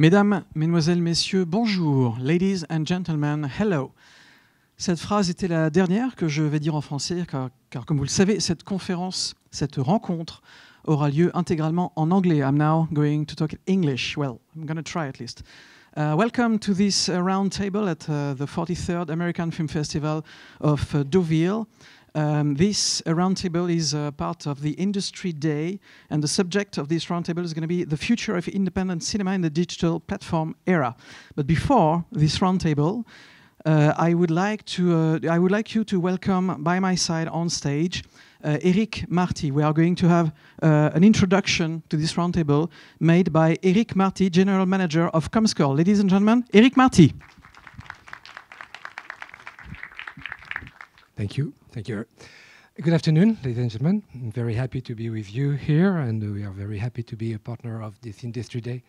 Mesdames, Mesdemoiselles, Messieurs, bonjour. Ladies and gentlemen, hello. Cette phrase était la dernière que je vais dire en français, car comme vous le savez, cette conférence, cette rencontre aura lieu intégralement en anglais. I'm now going to talk English. Well, I'm going to try at least. Welcome to this round table at the 43rd American Film Festival of Deauville. This roundtable is part of the Industry Day, and the subject of this roundtable is going to be the future of independent cinema in the digital platform era. But before this roundtable, I would like you to welcome by my side on stage Eric Marty. We are going to have an introduction to this roundtable made by Eric Marty, General Manager of Comscore. Ladies and gentlemen, Eric Marty. Thank you. Thank you. Good afternoon, ladies and gentlemen. I'm very happy to be with you here, and we are very happy to be a partner of this Industry Day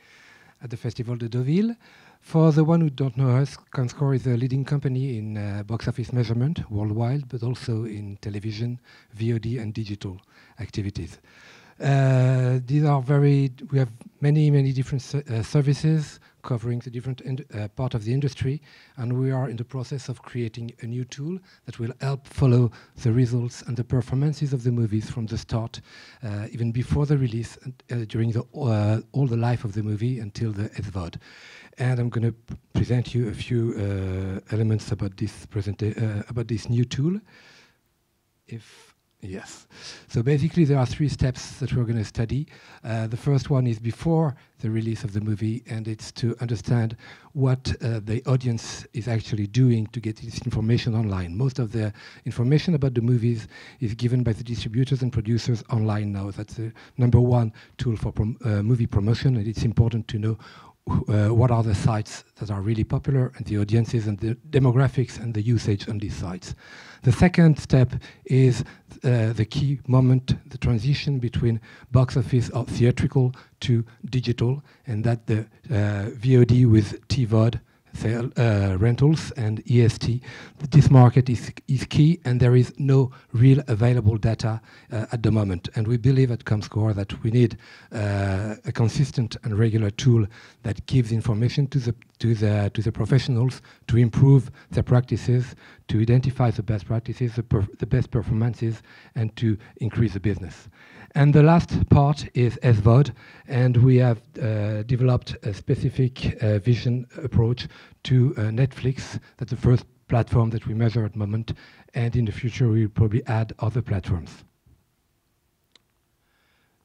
at the Festival de Deauville. For the one who don't know us, Comscore is a leading company in box office measurement worldwide, but also in television, VOD, and digital activities. We have many different services covering the different part of the industry, and we are in the process of creating a new tool that will help follow the results and the performances of the movies from the start, even before the release, during all the life of the movie until the SVOD. And I'm going to present you a few elements about this new tool. Yes. So basically, there are three steps that we're going to study. The first one is before the release of the movie, and it's to understand what the audience is actually doing to get this information online. Most of the information about the movies is given by the distributors and producers online now. That's the number one tool for movie promotion, and it's important to know what are the sites that are really popular and the audiences and the demographics and the usage on these sites. The second step is the key moment, the transition between box office or theatrical to digital, and that the VOD with TVOD, rentals and EST. This market is key, and there is no real available data at the moment. And we believe at Comscore that we need a consistent and regular tool that gives information to the professionals to improve their practices, to identify the best practices, the best performances, and to increase the business. And the last part is SVOD, and we have developed a specific vision approach to Netflix. That's the first platform that we measure at the moment, and in the future we will probably add other platforms.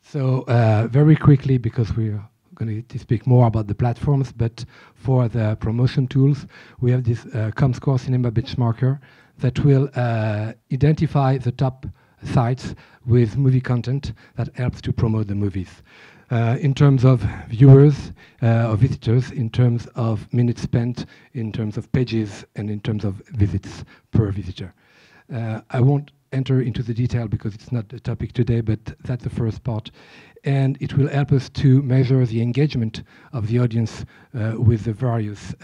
So very quickly, because we're going to speak more about the platforms, but for the promotion tools, we have this Comscore Cinéma benchmarker that will identify the top sites with movie content that helps to promote the movies. In terms of viewers or visitors, in terms of minutes spent, in terms of pages, and in terms of visits per visitor. I won't enter into the detail because it's not the topic today, but that's the first part. And it will help us to measure the engagement of the audience with the various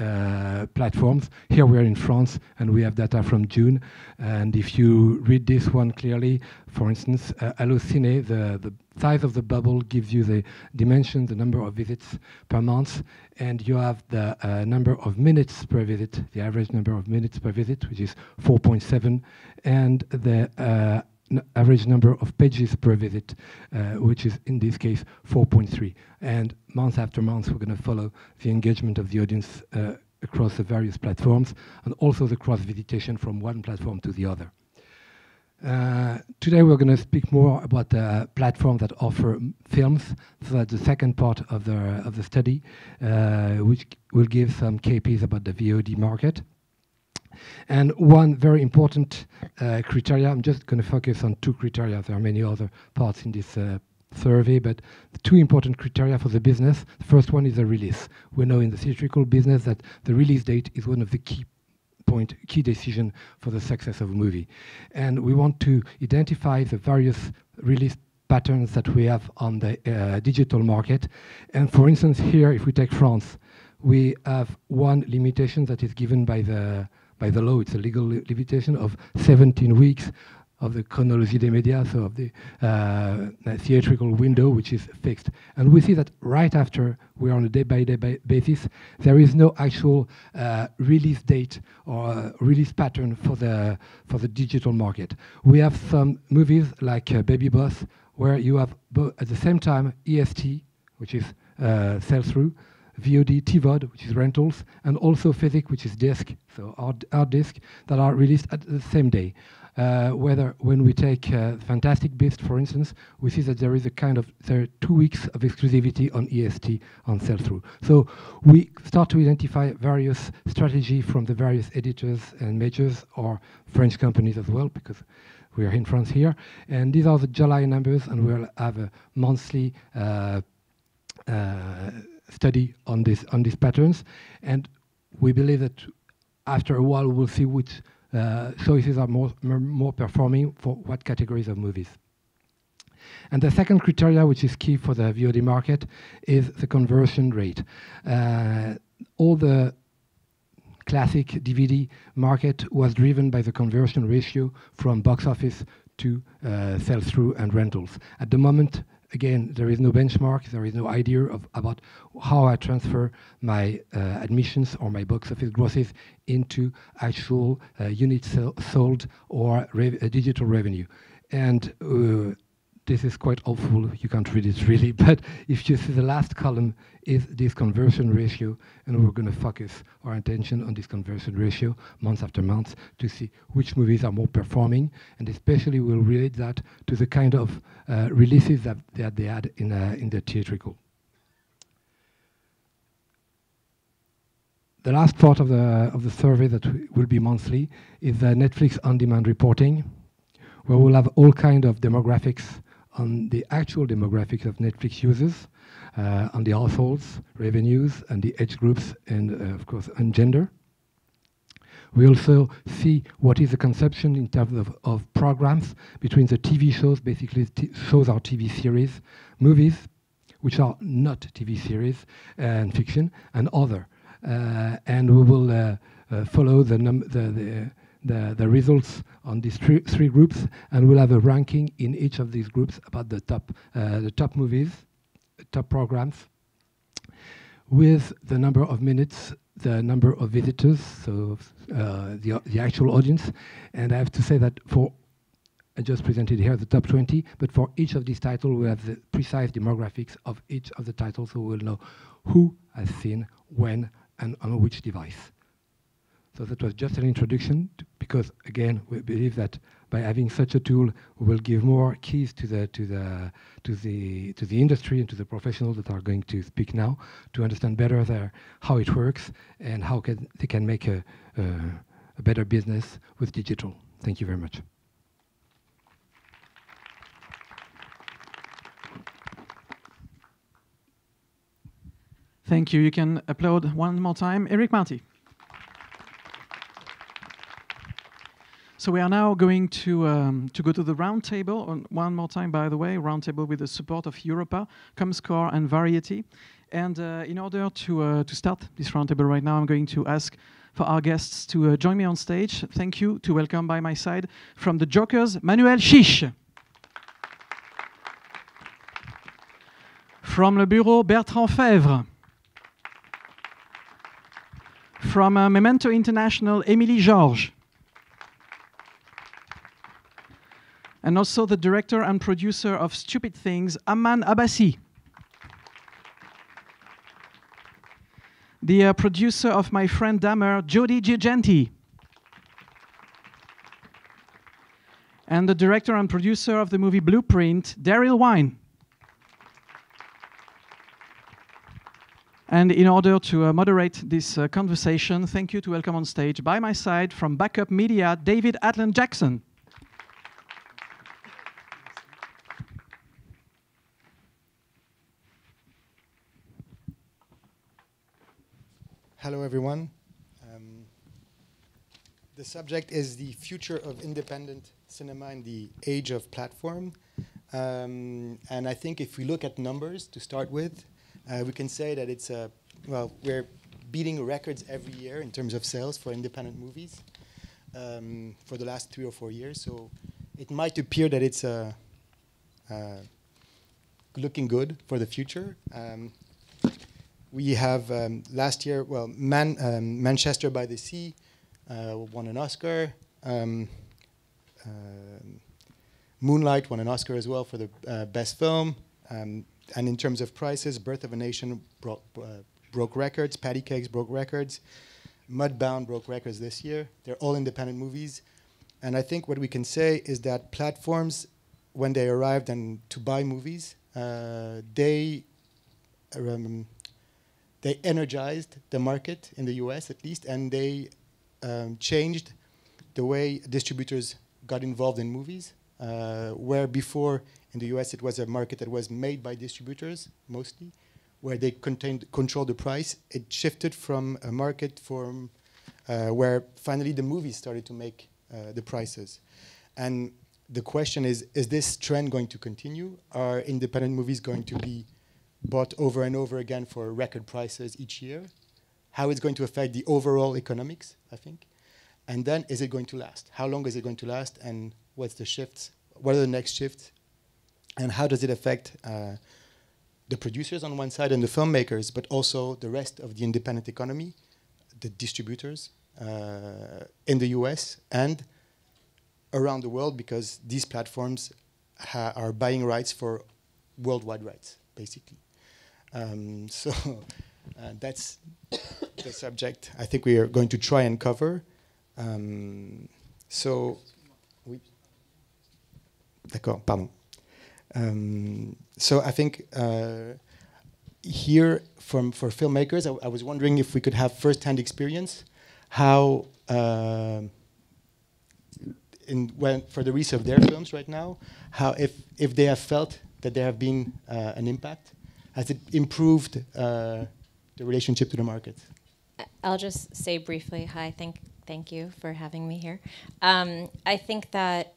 platforms. Here we are in France, and we have data from June. And if you read this one clearly, for instance, Allociné, the size of the bubble gives you the dimension, the number of visits per month, and you have the number of minutes per visit, the average number of minutes per visit, which is 4.7, and the average number of pages per visit, which is in this case 4.3. And month after month, we're going to follow the engagement of the audience across the various platforms, and also the cross-visitation from one platform to the other. Today we're going to speak more about the platforms that offer films. So that's the second part of the study, which will give some KPIs about the VOD market. And one very important criteria, I'm just going to focus on two criteria. There are many other parts in this survey, but the two important criteria for the business. The first one is the release. We know in the theatrical business that the release date is one of the key decision for the success of a movie. And we want to identify the various release patterns that we have on the digital market. And for instance, here, if we take France, we have one limitation that is given by the law. It's a legal limitation of 17 weeks of the chronologie des médias, so of the theatrical window, which is fixed. And we see that right after we're on a day-by-day basis, there is no actual release date or release pattern for the digital market. We have some movies like Baby Boss, where you have at the same time EST, which is sell-through, VOD, TVOD, which is rentals, and also physic, which is disc, so our disc, that are released at the same day. Whether when we take Fantastic Beast, for instance, we see that there are 2 weeks of exclusivity on EST on sell-through. So we start to identify various strategy from the various editors and majors or French companies as well, because we are in France here. And these are the July numbers, and we'll have a monthly study on these patterns. And we believe that after a while we'll see which choices are more performing for what categories of movies. And the second criteria, which is key for the VOD market, is the conversion rate. All the classic DVD market was driven by the conversion ratio from box office to sell-through and rentals. At the moment, again, there is no benchmark, there is no idea about how I transfer my admissions or my box office grosses into actual units sold or digital revenue. And this is quite awful, you can't read it really, but if you see the last column is this conversion ratio, and we're going to focus our attention on this conversion ratio month after month to see which movies are more performing, and especially we'll relate that to the kind of releases that they had in the theatrical. The last part of the survey that will be monthly is the Netflix on-demand reporting, where we'll have all kind of demographics on the actual demographics of Netflix users, on the households, revenues, and the age groups, and of course, on gender. We also see what is the consumption in terms of programs between the TV shows, basically shows are TV series, movies, which are not TV series, and fiction, and other. And we will follow the results on these three groups, and we'll have a ranking in each of these groups about the top movies, top programs, with the number of minutes, the number of visitors, so the actual audience. And I have to say that I just presented here the top 20, but for each of these titles, we have the precise demographics of each of the titles, so we'll know who has seen, when, and on which device. So that was just an introduction, because again, we believe that by having such a tool, we will give more keys to the industry and to the professionals that are going to speak now, to understand better how it works and how they can make a better business with digital. Thank you very much. Thank you. You can applaud one more time. Eric Marty. So we are now going to go to the round table. One more time, by the way, round table with the support of Europa, Comscore, and Variety. And in order to start this round table right now, I'm going to ask for our guests to join me on stage. Thank you. To welcome by my side from the Jokers, Manuel Chiche. From Le Bureau, Bertrand Fèvre. From Memento International, Émilie Georges. And also the director and producer of Stupid Things, Amman Abbasi. The producer of My Friend Dahmer, Jody Girgenti. And the director and producer of the movie Blueprint, Daryl Wine. And in order to moderate this conversation, thank you to welcome on stage by my side from Backup Media, David Atlan Jackson. Hello, everyone. The subject is the future of independent cinema in the age of platform. And I think if we look at numbers to start with, we can say that it's we're beating records every year in terms of sales for independent movies for the last 3 or 4 years. So it might appear that it's looking good for the future. We have last year, well, Manchester by the Sea won an Oscar. Moonlight won an Oscar as well for the best film. And in terms of prices, Birth of a Nation broke records. Patty Cakes broke records. Mudbound broke records this year. They're all independent movies. And I think what we can say is that platforms, when they arrived and to buy movies, they energized the market in the US at least, and they changed the way distributors got involved in movies, where before in the US it was a market that was made by distributors mostly, where they controlled the price. It shifted from a market from where finally the movies started to make the prices. And the question is this trend going to continue? Are independent movies going to be bought over and over again for record prices each year? How it's going to affect the overall economics, I think. And then, is it going to last? How long is it going to last? And what's the shifts? What are the next shifts? And how does it affect the producers on one side and the filmmakers, but also the rest of the independent economy, the distributors in the US and around the world, because these platforms are buying rights for worldwide rights, basically. So that's the subject I think we are going to try and cover. D'accord, pardon. So I think here for filmmakers, I was wondering if we could have first-hand experience how for the release of their films right now, how if they have felt that there have been an impact, has it improved the relationship to the market? I'll just say briefly, hi, thank you for having me here. I think that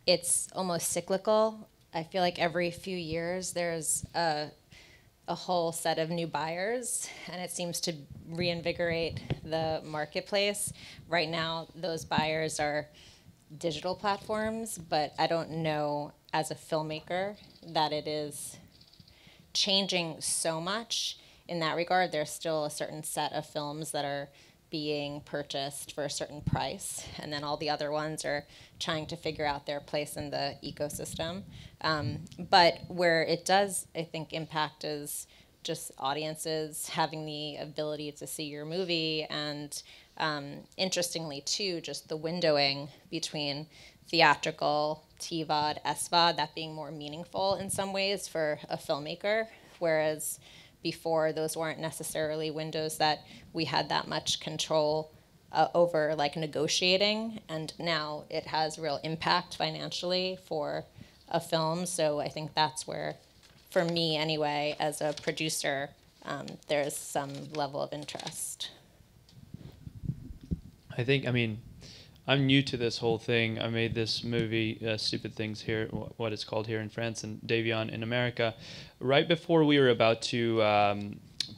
it's almost cyclical. I feel like every few years there's a whole set of new buyers, and it seems to reinvigorate the marketplace. Right now, those buyers are digital platforms, but I don't know as a filmmaker that it is changing so much in that regard. There's still a certain set of films that are being purchased for a certain price, and then all the other ones are trying to figure out their place in the ecosystem. But where it does, I think, impact is just audiences having the ability to see your movie, and interestingly too, just the windowing between theatrical, TVOD, SVOD, that being more meaningful in some ways for a filmmaker, whereas before those weren't necessarily windows that we had that much control over, like negotiating, and now it has real impact financially for a film. So I think that's where, for me anyway, as a producer, there's some level of interest. I mean, I'm new to this whole thing. I made this movie, Stupid Things here, what it's called here in France, and Davion in America. Right before we were about to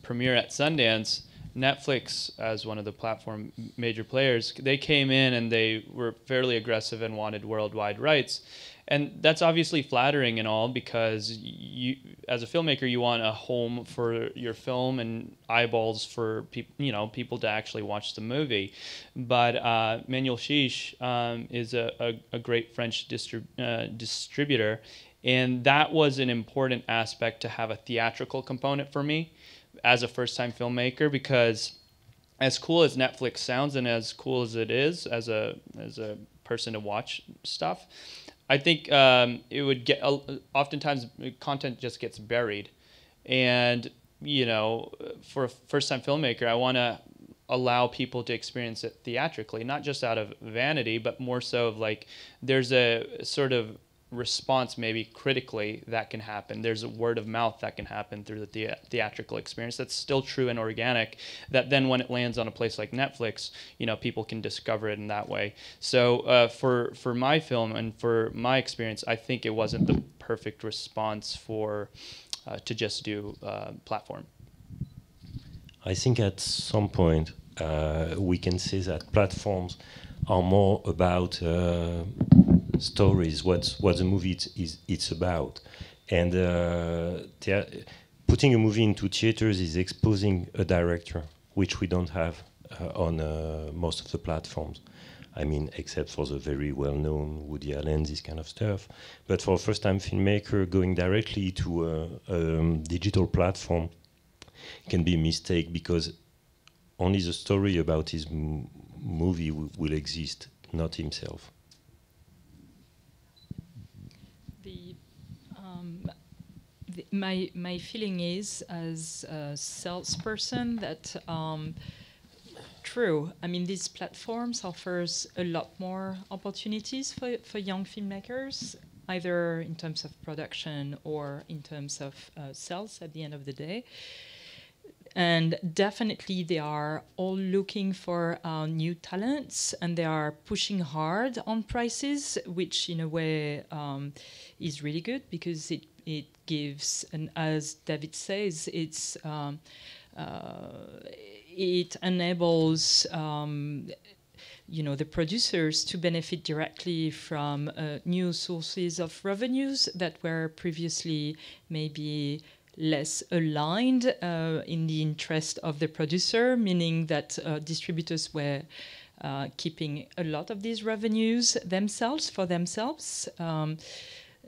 premiere at Sundance, Netflix, as one of the platform major players, they came in and they were fairly aggressive and wanted worldwide rights. And that's obviously flattering and all, because you, as a filmmaker, you want a home for your film and eyeballs for people to actually watch the movie. But Manuel Chiche is a great French distributor, and that was an important aspect to have a theatrical component for me as a first-time filmmaker, because as cool as Netflix sounds and as cool as it is as a person to watch stuff, I think it would get oftentimes content just gets buried, and for a first-time filmmaker, I want to allow people to experience it theatrically, not just out of vanity, but more so of like there's a sort of response maybe critically that can happen. There's a word of mouth that can happen through the theatrical experience that's still true and organic, that then when it lands on a place like Netflix, people can discover it in that way. So for my film and for my experience, I think it wasn't the perfect response for to just do platform. I think at some point we can say that platforms are more about stories, what the movie it's about. And putting a movie into theaters is exposing a director, which we don't have on most of the platforms. I mean, except for the very well-known Woody Allen, this kind of stuff. But for a first-time filmmaker, going directly to a digital platform can be a mistake, because only the story about his movie will exist, not himself. My feeling is, as a salesperson, that true. I mean, these platforms offers a lot more opportunities for young filmmakers, either in terms of production or in terms of sales at the end of the day. And definitely they are all looking for new talents, and they are pushing hard on prices, which in a way is really good, because it gives, and as David says, it enables the producers to benefit directly from new sources of revenues that were previously maybe less aligned in the interest of the producer, meaning that distributors were keeping a lot of these revenues for themselves.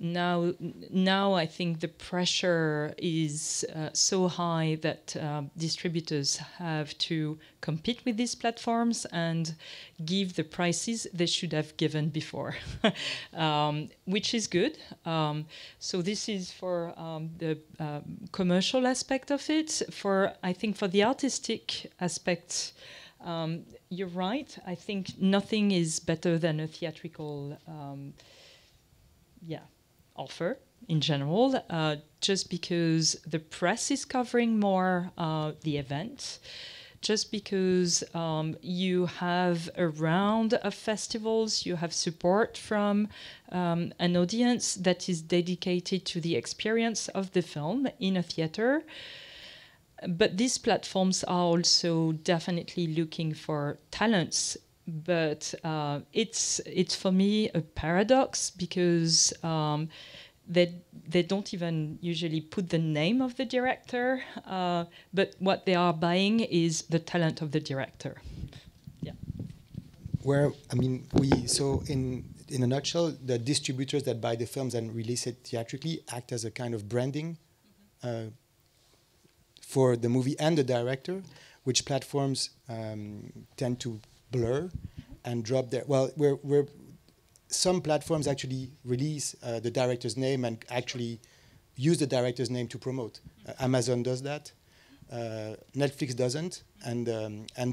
Now I think the pressure is so high that distributors have to compete with these platforms and give the prices they should have given before, which is good. So this is for the commercial aspect of it. I think for the artistic aspect, you're right. I think nothing is better than a theatrical offer in general, just because the press is covering more the event, just because you have a round of festivals, you have support from an audience that is dedicated to the experience of the film in a theater. But these platforms are also definitely looking for talents. But it's for me a paradox, because they don't even usually put the name of the director, but what they are buying is the talent of the director. Yeah. So in a nutshell, the distributors that buy the films and release it theatrically act as a kind of branding for the movie and the director, which platforms tend to blur and drop their. Well, some platforms actually release the director's name and actually use the director's name to promote. Amazon does that. Netflix doesn't, and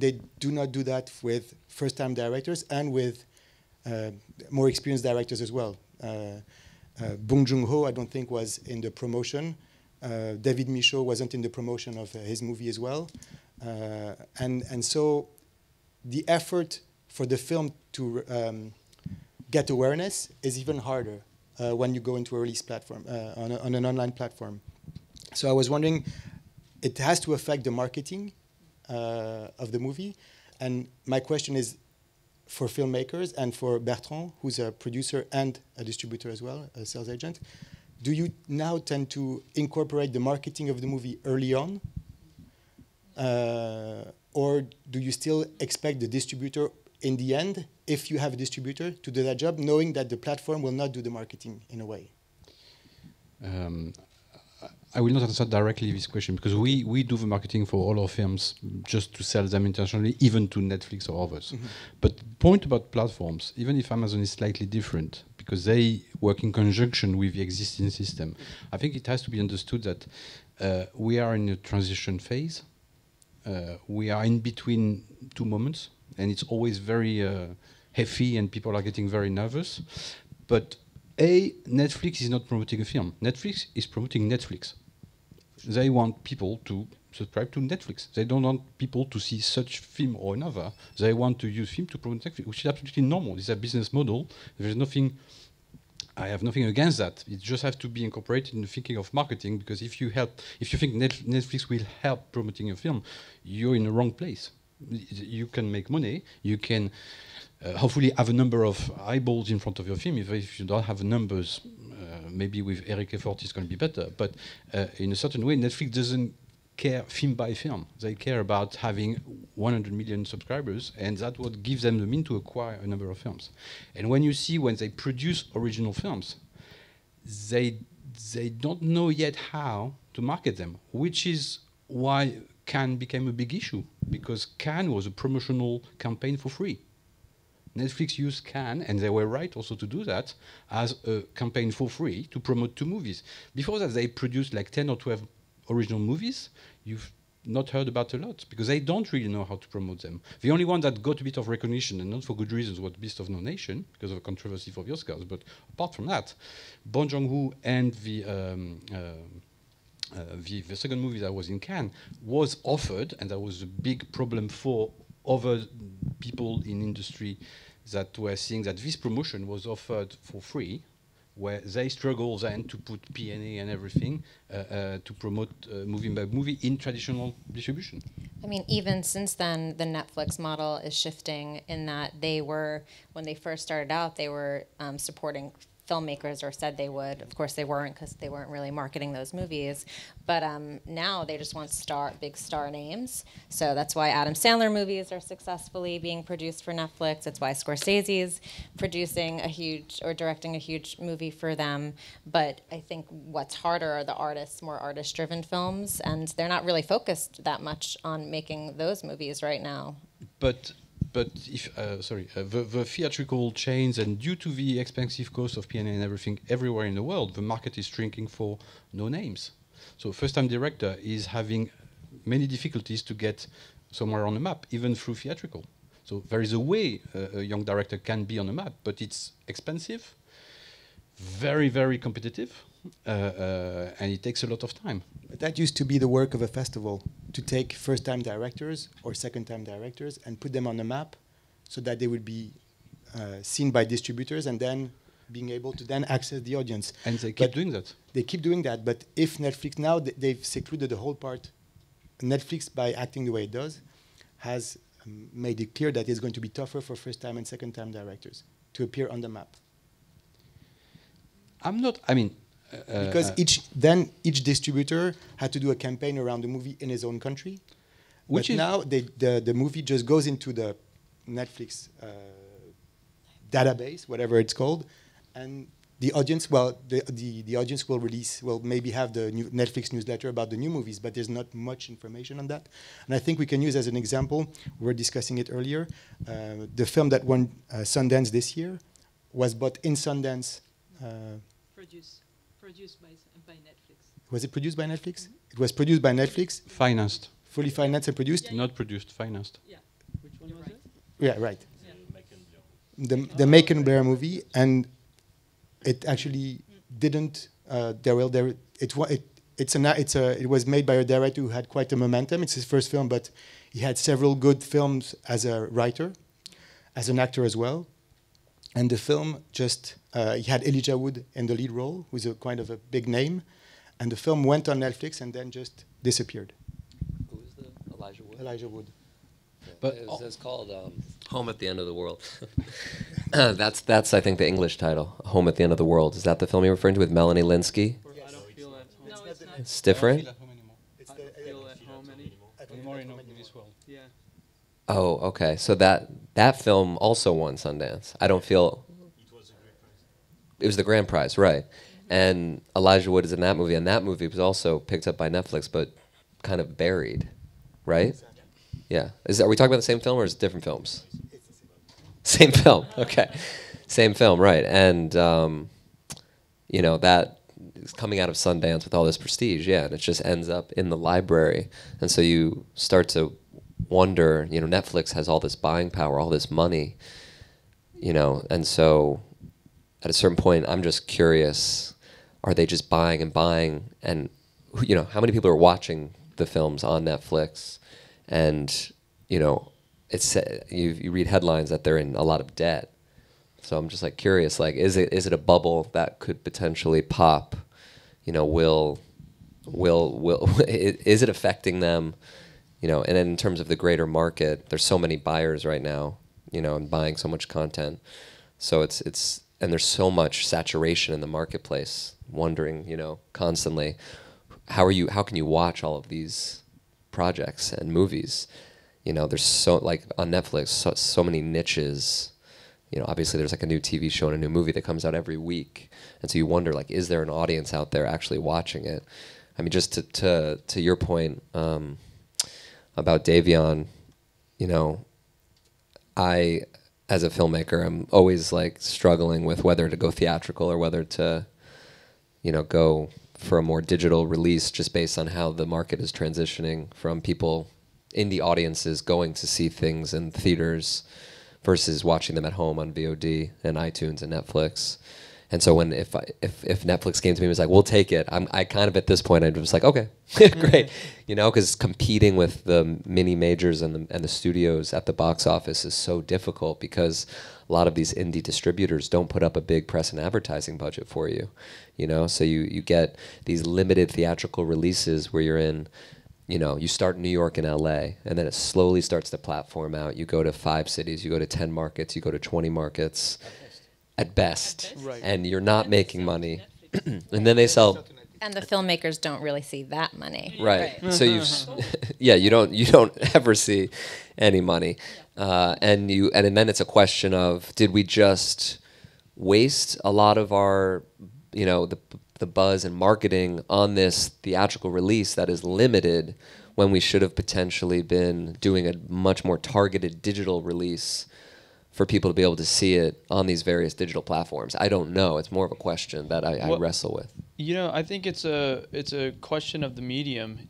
they do not do that with first-time directors and with more experienced directors as well. Bong Joon-ho, I don't think, was in the promotion. David Michaud wasn't in the promotion of his movie as well. And so the effort for the film to get awareness is even harder when you go into a release platform, on an online platform. So I was wondering, it has to affect the marketing of the movie. And my question is, for filmmakers and for Bertrand, who's a producer and a distributor as well, a sales agent, do you now tend to incorporate the marketing of the movie early on? Or do you still expect the distributor in the end, if you have a distributor, to do that job, knowing that the platform will not do the marketing in a way? I will not answer directly this question, because we do the marketing for all our films just to sell them internationally, even to Netflix or others. Mm-hmm. But the point about platforms, even if Amazon is slightly different, because they work in conjunction with the existing system, I think it has to be understood that we are in a transition phase. We are in between two moments, and it's always very heavy, and people are getting very nervous. But Netflix is not promoting a film. Netflix is promoting Netflix. They want people to subscribe to Netflix. They don't want people to see such film or another. They want to use film to promote Netflix, which is absolutely normal. It's a business model. There's nothing. I have nothing against that. It just has to be incorporated in the thinking of marketing, because if you think Netflix will help promoting a film, you're in the wrong place. You can make money. You can hopefully have a number of eyeballs in front of your film. If you don't have numbers, maybe with Eric effort it's going to be better. But in a certain way, Netflix doesn't care film by film. They care about having 100 million subscribers, and that's what gives them the means to acquire a number of films. And when you see when they produce original films, they don't know yet how to market them, which is why Cannes became a big issue, because Cannes was a promotional campaign for free. Netflix used Cannes, and they were right also to do that, as a campaign for free to promote 2 movies. Before that, they produced like 10 or 12 original movies. You've not heard about a lot, because they don't really know how to promote them. The only one that got a bit of recognition, and not for good reasons, was Beast of No Nation, because of a controversy for the Oscars. But apart from that, Bong Joon-ho and the second movie that was in Cannes was offered, and that was a big problem for other people in industry that were seeing that this promotion was offered for free, where they struggle then to put P&A and everything to promote movie by movie in traditional distribution. I mean, even since then, the Netflix model is shifting in that they were, when they first started out, they were supporting filmmakers, or said they would. Of course, they weren't, because they weren't really marketing those movies. But now they just want big star names. So that's why Adam Sandler movies are successfully being produced for Netflix. That's why Scorsese's producing a huge, or directing a huge movie for them. But I think what's harder are the artists, more artist-driven films, and they're not really focused that much on making those movies right now. But if the theatrical chains, and due to the expensive cost of P&A and everything everywhere in the world, the market is shrinking for no names. So first-time director is having many difficulties to get somewhere on the map, even through theatrical. So there is a way a young director can be on the map, but it's expensive, very, very competitive, and it takes a lot of time. But that used to be the work of a festival, to take first-time directors or second-time directors and put them on the map so that they would be seen by distributors, and then being able to then access the audience. And they keep doing that. They keep doing that, but if Netflix now, they've secluded the whole part. Netflix, by acting the way it does, has made it clear that it's going to be tougher for first-time and second-time directors to appear on the map. Because each distributor had to do a campaign around the movie in his own country. But now the movie just goes into the Netflix database, whatever it's called, and the audience, the audience will maybe have the new Netflix newsletter about the new movies, but there's not much information on that. And I think we can use as an example, we were discussing it earlier, the film that won Sundance this year was bought in Sundance. Produced by Netflix. Was it produced by Netflix? Mm-hmm. It was produced by Netflix. Financed. Fully financed and produced? Not produced, financed. Yeah. Which one was it? Yeah, right. Yeah. The Macon Blair movie, and it actually didn't. It was made by a director who had quite a momentum. It's his first film, but he had several good films as a writer, as an actor as well. And the film just, he had Elijah Wood in the lead role, who's a kind of a big name. And the film went on Netflix and then just disappeared. Who is the Elijah Wood? Elijah Wood. Yeah. But it's called Home at the End of the World. That's I think the English title, Home at the End of the World. Is that the film you're referring to with Melanie Linsky? Yes. I don't feel at home. No, it's not. It's different? I don't feel at home anymore. Yeah. Oh, okay. So that film also won Sundance. I don't feel. It was the grand prize, right? And Elijah Wood is in that movie, and that movie was also picked up by Netflix, but kind of buried, right? Yeah. Are we talking about the same film, or is it different films? Same film. Okay. Same film, right? And that is coming out of Sundance with all this prestige, yeah, and it just ends up in the library, and so you start to wonder, Netflix has all this buying power, all this money, and so at a certain point, I'm just curious, are they just buying and buying, and how many people are watching the films on Netflix, and it's you read headlines that they're in a lot of debt, so I'm just curious, is it a bubble that could potentially pop? Will is it affecting them? And in terms of the greater market, there's so many buyers right now. you know, and buying so much content. So it's and there's so much saturation in the marketplace, wondering, you know, constantly, how can you watch all of these projects and movies? You know, there's so, like on Netflix, so many niches. You know, obviously there's like a new TV show and a new movie that comes out every week. And so you wonder, like, is there an audience out there actually watching it? I mean, just to your point about Davion, you know, I, as a filmmaker, I'm always like struggling with whether to go theatrical or whether to, you know, go for a more digital release, just based on how the market is transitioning from people, indie audiences, going to see things in theaters versus watching them at home on VOD and iTunes and Netflix. And so when if Netflix came to me and was like, we'll take it, I kind of at this point I was like, okay, great, you know, because competing with the mini majors and the studios at the box office is so difficult, because a lot of these indie distributors don't put up a big press and advertising budget for you, you know. So you get these limited theatrical releases where you're in, you know, you start in New York and LA, and then it slowly starts to platform out. You go to 5 cities, you go to 10 markets, you go to 20 markets. At best, Right. And you're not making money, and then they sell. And the filmmakers don't really see that money. Right. So you don't ever see any money, and then it's a question of, did we just waste a lot of our, you know, the buzz and marketing on this theatrical release that is limited, when we should have potentially been doing a much more targeted digital release for people to be able to see it on these various digital platforms? I don't know. It's more of a question that I wrestle with. You know, I think it's a question of the medium.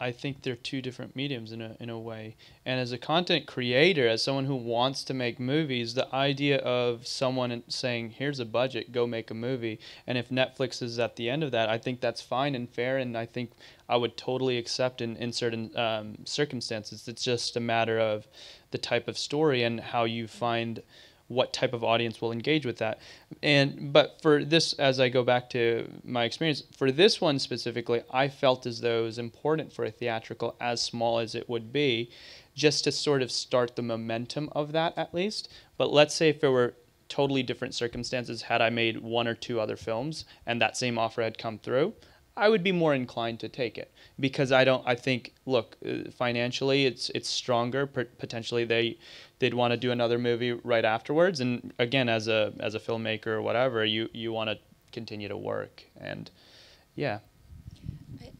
I think they're two different mediums in a way. And as a content creator, as someone who wants to make movies, the idea of someone saying, "Here's a budget, go make a movie," and if Netflix is at the end of that, I think that's fine and fair, and I think I would totally accept in certain circumstances. It's just a matter of the type of story and how you find what type of audience will engage with that. But for this, as I go back to my experience, for this one specifically, I felt as though it was important for a theatrical, as small as it would be, just to sort of start the momentum of that at least. But let's say if there were totally different circumstances, had I made 1 or 2 other films and that same offer had come through, I would be more inclined to take it, because I think, look, financially it's stronger. Potentially they'd want to do another movie right afterwards, and again, as a filmmaker or whatever, you want to continue to work, and yeah.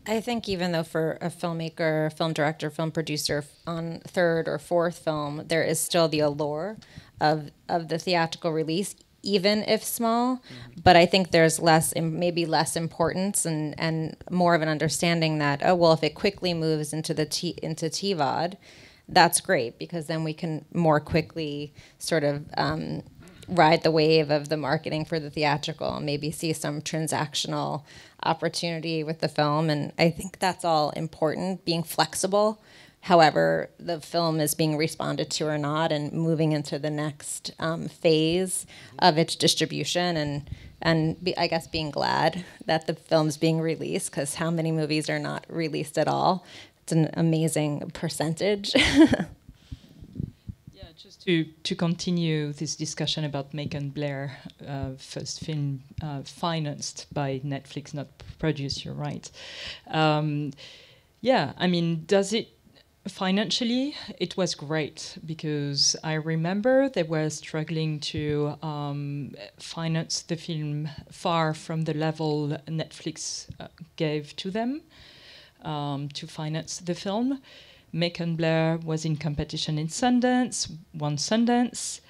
I think even though for a filmmaker, film director, film producer on 3rd or 4th film, there is still the allure of the theatrical release, even if small. Mm-hmm. But I think there's maybe less importance and more of an understanding that, oh, well, if it quickly moves into into TVOD, that's great, because then we can more quickly sort of ride the wave of the marketing for the theatrical and maybe see some transactional opportunity with the film. And I think that's all important, being flexible. However, the film is being responded to or not, and moving into the next phase of its distribution, and I guess being glad that the film's being released, because how many movies are not released at all? It's an amazing percentage. Yeah, just to continue this discussion about Macon Blair, first film financed by Netflix, not produced, you're right. Yeah, I mean, does it... Financially, it was great, because I remember they were struggling to finance the film far from the level Netflix gave to them to finance the film. Macon Blair was in competition in Sundance, won Sundance,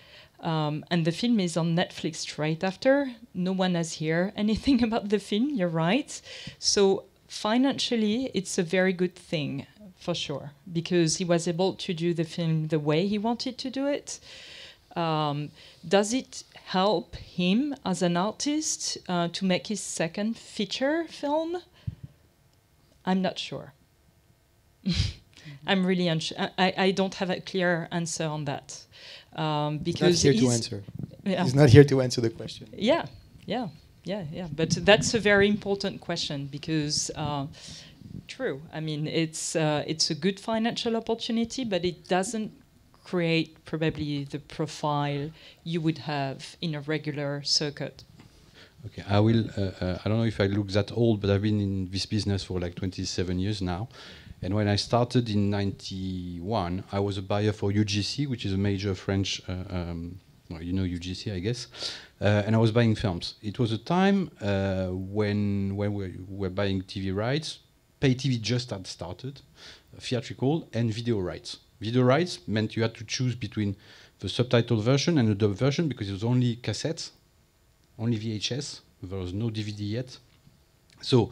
and the film is on Netflix straight after. No one has heard anything about the film, you're right. So financially, it's a very good thing, for sure, because he was able to do the film the way he wanted to do it. Does it help him as an artist to make his second feature film? I'm not sure. I'm really unsure. I don't have a clear answer on that. Because he's not here to answer. Yeah. He's not here to answer the question. Yeah. But that's a very important question, because true. I mean, it's a good financial opportunity, but it doesn't create probably the profile you would have in a regular circuit. Okay, I will. I don't know if I look that old, but I've been in this business for like 27 years now. And when I started in '91, I was a buyer for UGC, which is a major French, well, you know UGC, I guess. And I was buying films. It was a time when we were buying TV rights. Pay TV just had started, theatrical and video rights. Video rights meant you had to choose between the subtitle version and the dub version because it was only cassettes, only VHS. There was no DVD yet. So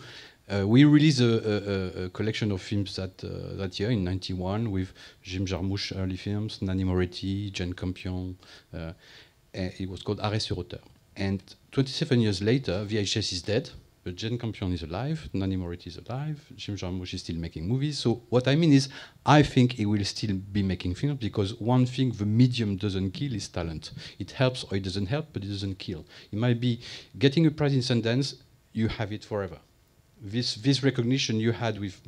we released a collection of films that year in '91 with Jim Jarmusch early films, Nanni Moretti, Jane Campion. It was called Arrêt sur Auteur. And 27 years later, VHS is dead, but Jane Campion is alive, Nanni Moretti is alive, Jim Jarmusch is still making movies. So what I mean is, I think he will still be making films because one thing the medium doesn't kill is talent. It helps or it doesn't help, but it doesn't kill. It might be getting a prize in Sundance, you have it forever. This recognition you had with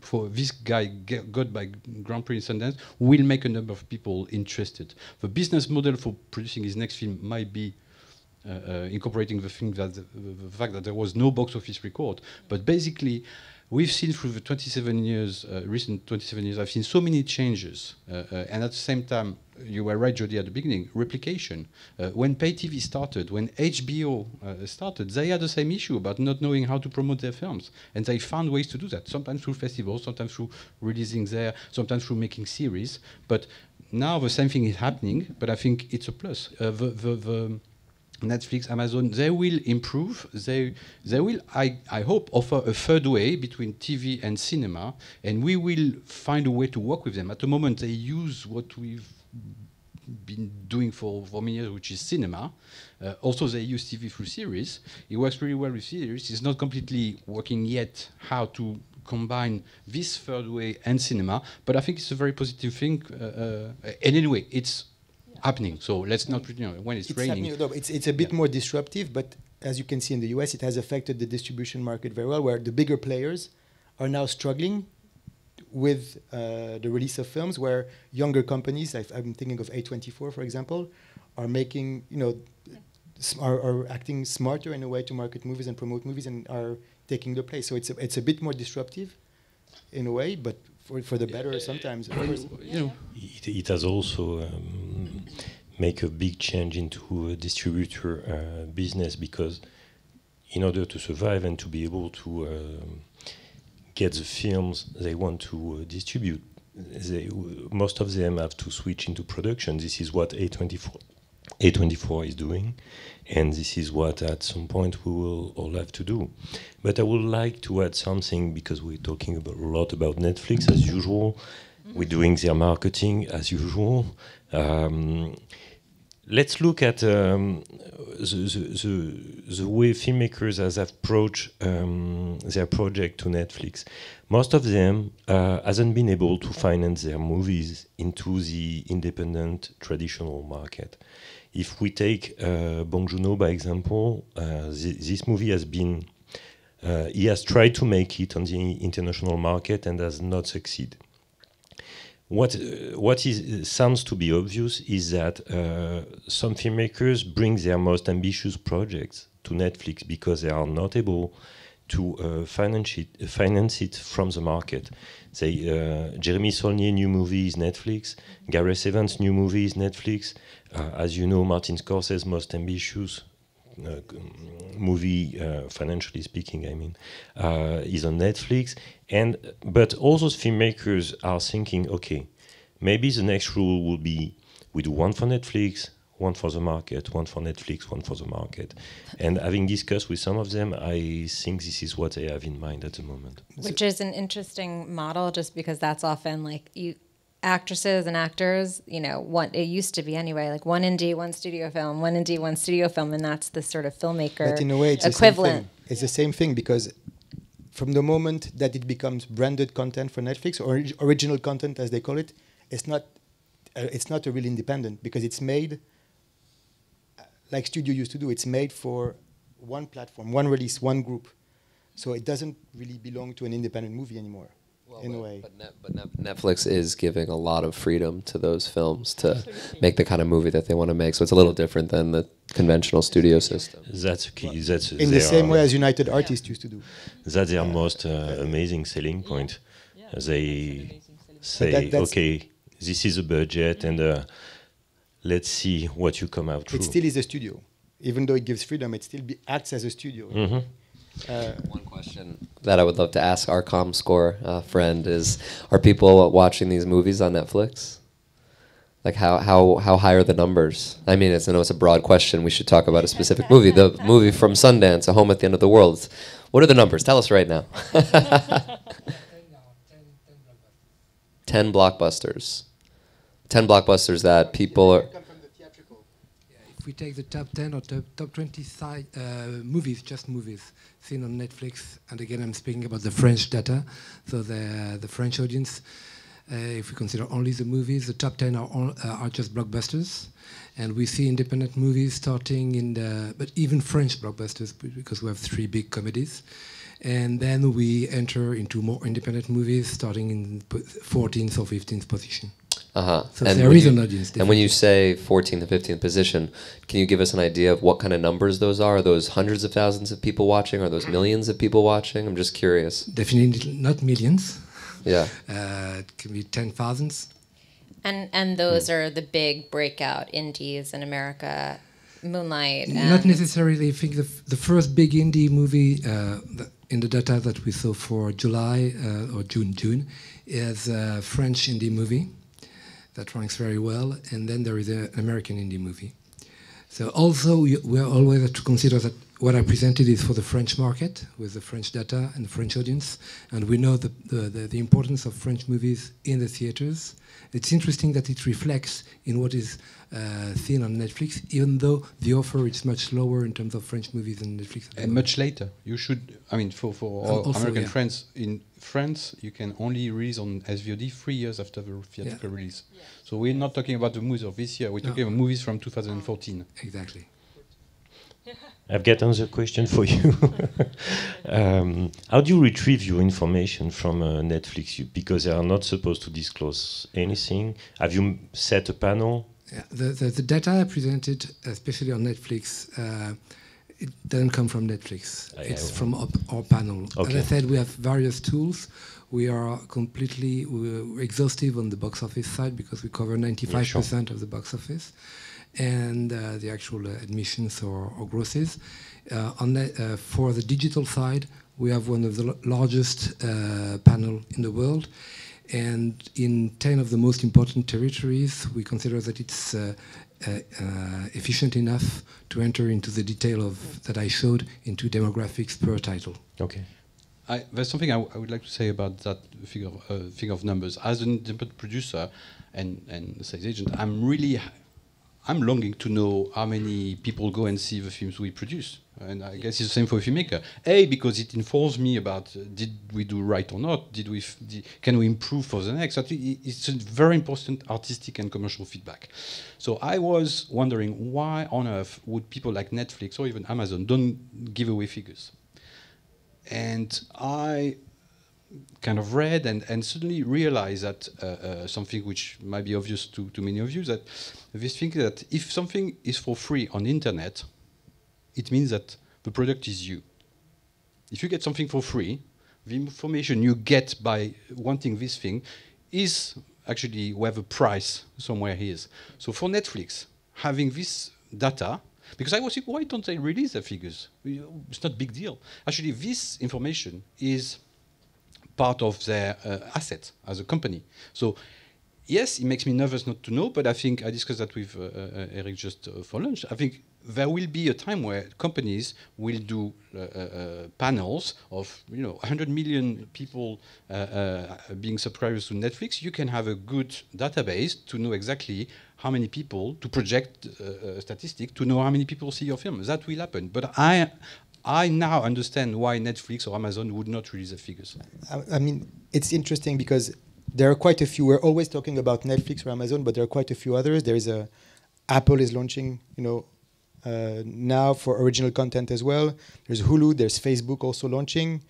for this guy got by Grand Prix in Sundance will make a number of people interested. The business model for producing his next film might be incorporating the thing that the fact that there was no box office record, but basically we've seen through the 27 years, recent 27 years, I've seen so many changes, and at the same time, you were right, Jodie, at the beginning, replication. When pay TV started, when HBO started, they had the same issue about not knowing how to promote their films, and they found ways to do that, sometimes through festivals, sometimes through releasing there, sometimes through making series, but now the same thing is happening, but I think it's a plus. The Netflix, Amazon, they will improve. They will, I hope, offer a third way between TV and cinema, and we will find a way to work with them. At the moment, they use what we've been doing for many years, which is cinema. Also, they use TV through series. It works really well with series. It's not completely working yet how to combine this third way and cinema, but I think it's a very positive thing. And anyway, it's happening. So let's not, when it's raining. It's a bit more disruptive, but as you can see in the US, it has affected the distribution market very well, where the bigger players are now struggling with the release of films, where younger companies, I'm thinking of A24, for example, are making, are acting smarter in a way to market movies and promote movies and are taking the place. So it's a bit more disruptive in a way, but for the better sometimes. Of course. It has also make a big change into a distributor business, because in order to survive and to be able to get the films they want to distribute, most of them have to switch into production. This is what A24 is doing, and this is what at some point we will all have to do. But I would like to add something, because we're talking a lot about Netflix as usual. We're doing their marketing as usual. Let's look at the way filmmakers have approached their project to Netflix. Most of them hasn't been able to finance their movies into the independent traditional market. If we take Bong Joon-ho, by example, this movie has been, he has tried to make it on the international market and has not succeeded. What sounds to be obvious is that some filmmakers bring their most ambitious projects to Netflix because they are not able to finance it from the market. Jeremy Saulnier new movie is Netflix, Gareth Evans new movie is Netflix. As you know, Martin Scorsese's most ambitious movie, financially speaking, I mean, is on Netflix. But all those filmmakers are thinking, okay, maybe the next rule will be we do one for Netflix, one for the market, one for Netflix, one for the market. And having discussed with some of them, I think this is what they have in mind at the moment. Which is an interesting model, just because that's often like actresses and actors, it used to be anyway, like one indie, one studio film, one indie, one studio film, and that's the sort of filmmaker but in a way, it's equivalent. It's the same thing, because from the moment that it becomes branded content for Netflix, or original content as they call it, it's not a real independent, because it's made like studio used to do. It's made for one platform, one release, one group. So it doesn't really belong to an independent movie anymore. in a way. But Netflix is giving a lot of freedom to those films to make the kind of movie that they want to make. So it's a little different than the conventional studio system. That's key. That's In the same way as United Artists used to do. That's their most amazing selling point. They say, okay, this is a budget, and let's see what you come out through. It still is a studio. Even though it gives freedom, it still acts as a studio. One question that I would love to ask our ComScore friend is, are people watching these movies on Netflix? Like how high are the numbers? I mean, I know it's a broad question. We should talk about a specific movie. The movie from Sundance, A Home at the End of the World. What are the numbers? Tell us right now. 10 blockbusters. 10 blockbusters that people are... If we take the top 10 or top 20 movies, just movies, seen on Netflix, and again I'm speaking about the French data, so the French audience, if we consider only the movies, the top 10 are just blockbusters, and we see independent movies starting in but even French blockbusters, because we have 3 big comedies, and then we enter into more independent movies starting in 14th or 15th position. So and there is an audience. And when you say 14th to 15th position, can you give us an idea of what kind of numbers those are? Are those hundreds of thousands of people watching? Are those millions of people watching? I'm just curious. Definitely not millions. Yeah. It can be 10,000s. And those are the big breakout indies in America, Moonlight. Not necessarily. I think the first big indie movie in the data that we saw for July or June is a French indie movie that ranks very well, and then there is an American indie movie. So also we are always have to consider that what I presented is for the French market with the French data and the French audience, and we know the importance of French movies in the theaters. It's interesting that it reflects in what is seen on Netflix, even though the offer is much lower in terms of French movies than Netflix. And much later. You should, I mean, for all also, American yeah. friends, in France, you can only release on SVOD 3 years after the theatrical release. So we're not talking about the movies of this year, we're talking about movies from 2014. Exactly. I've got another question for you. How do you retrieve your information from Netflix? Because they are not supposed to disclose anything. Have you set a panel? Yeah, the data I presented, especially on Netflix, it doesn't come from Netflix. It's from our panel. Okay. As I said, we have various tools. We are completely exhaustive on the box office side because we cover 95% of the box office and the actual admissions or grosses. For the digital side, we have one of the largest panel in the world. And in 10 of the most important territories, we consider that it's efficient enough to enter into the detail that I showed into demographics per title. Okay. There's something I would like to say about that figure of numbers. As an independent producer and sales agent, I'm longing to know how many people go and see the films we produce. And I guess it's the same for a filmmaker. Because it informs me about did we do right or not? Can we improve for the next? I think it's a very important artistic and commercial feedback. So I was wondering why on earth would people like Netflix or even Amazon don't give away figures? And I kind of read and suddenly realized that something which might be obvious to many of you, that this thing that if something is for free on the internet, it means that the product is you. If you get something for free, the information you get by wanting this thing is actually where the price somewhere is. So for Netflix, having this data, because I was thinking, why don't they release their figures? It's not a big deal. Actually, this information is part of their asset as a company. So yes, it makes me nervous not to know, but I think I discussed that with Eric just for lunch. I think there will be a time where companies will do panels of 100 million people being subscribers to Netflix. You can have a good database to know exactly how many people, to project a statistic, to know how many people see your film. That will happen. But I now understand why Netflix or Amazon would not release the figures. I mean, it's interesting because there are quite a few. We're always talking about Netflix or Amazon, but there are quite a few others. There is Apple is launching, now for original content as well. There's Hulu. There's Facebook also launching.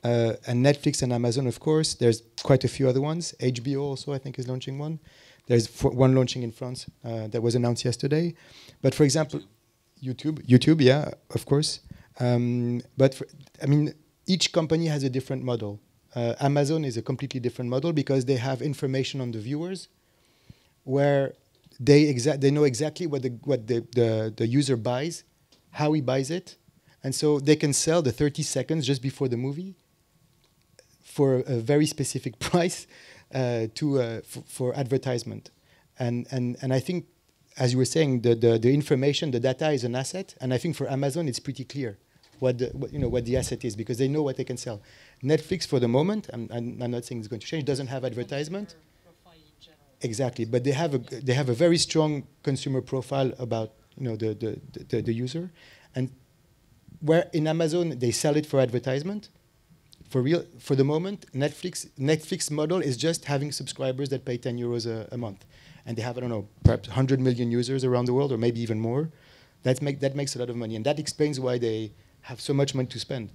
and Netflix and Amazon, of course. There's quite a few other ones. HBO also, I think, is launching one. There's one launching in France that was announced yesterday. But for example, YouTube, yeah, of course. But I mean, each company has a different model. Amazon is a completely different model because they have information on the viewers, where they know exactly what the user buys, how he buys it, and so they can sell the 30 seconds just before the movie for a very specific price for advertisement. And I think, as you were saying, the information, the data is an asset, and I think for Amazon it's pretty clear what the asset is, because they know what they can sell. Netflix, for the moment, I'm not saying it's going to change, doesn't have advertisement. Exactly, but they have a very strong consumer profile about the user, and where in Amazon they sell it for advertisement. For the moment, Netflix model is just having subscribers that pay 10 euros a month, and they have, I don't know, perhaps 100 million users around the world, or maybe even more. That makes a lot of money, and that explains why they have so much money to spend.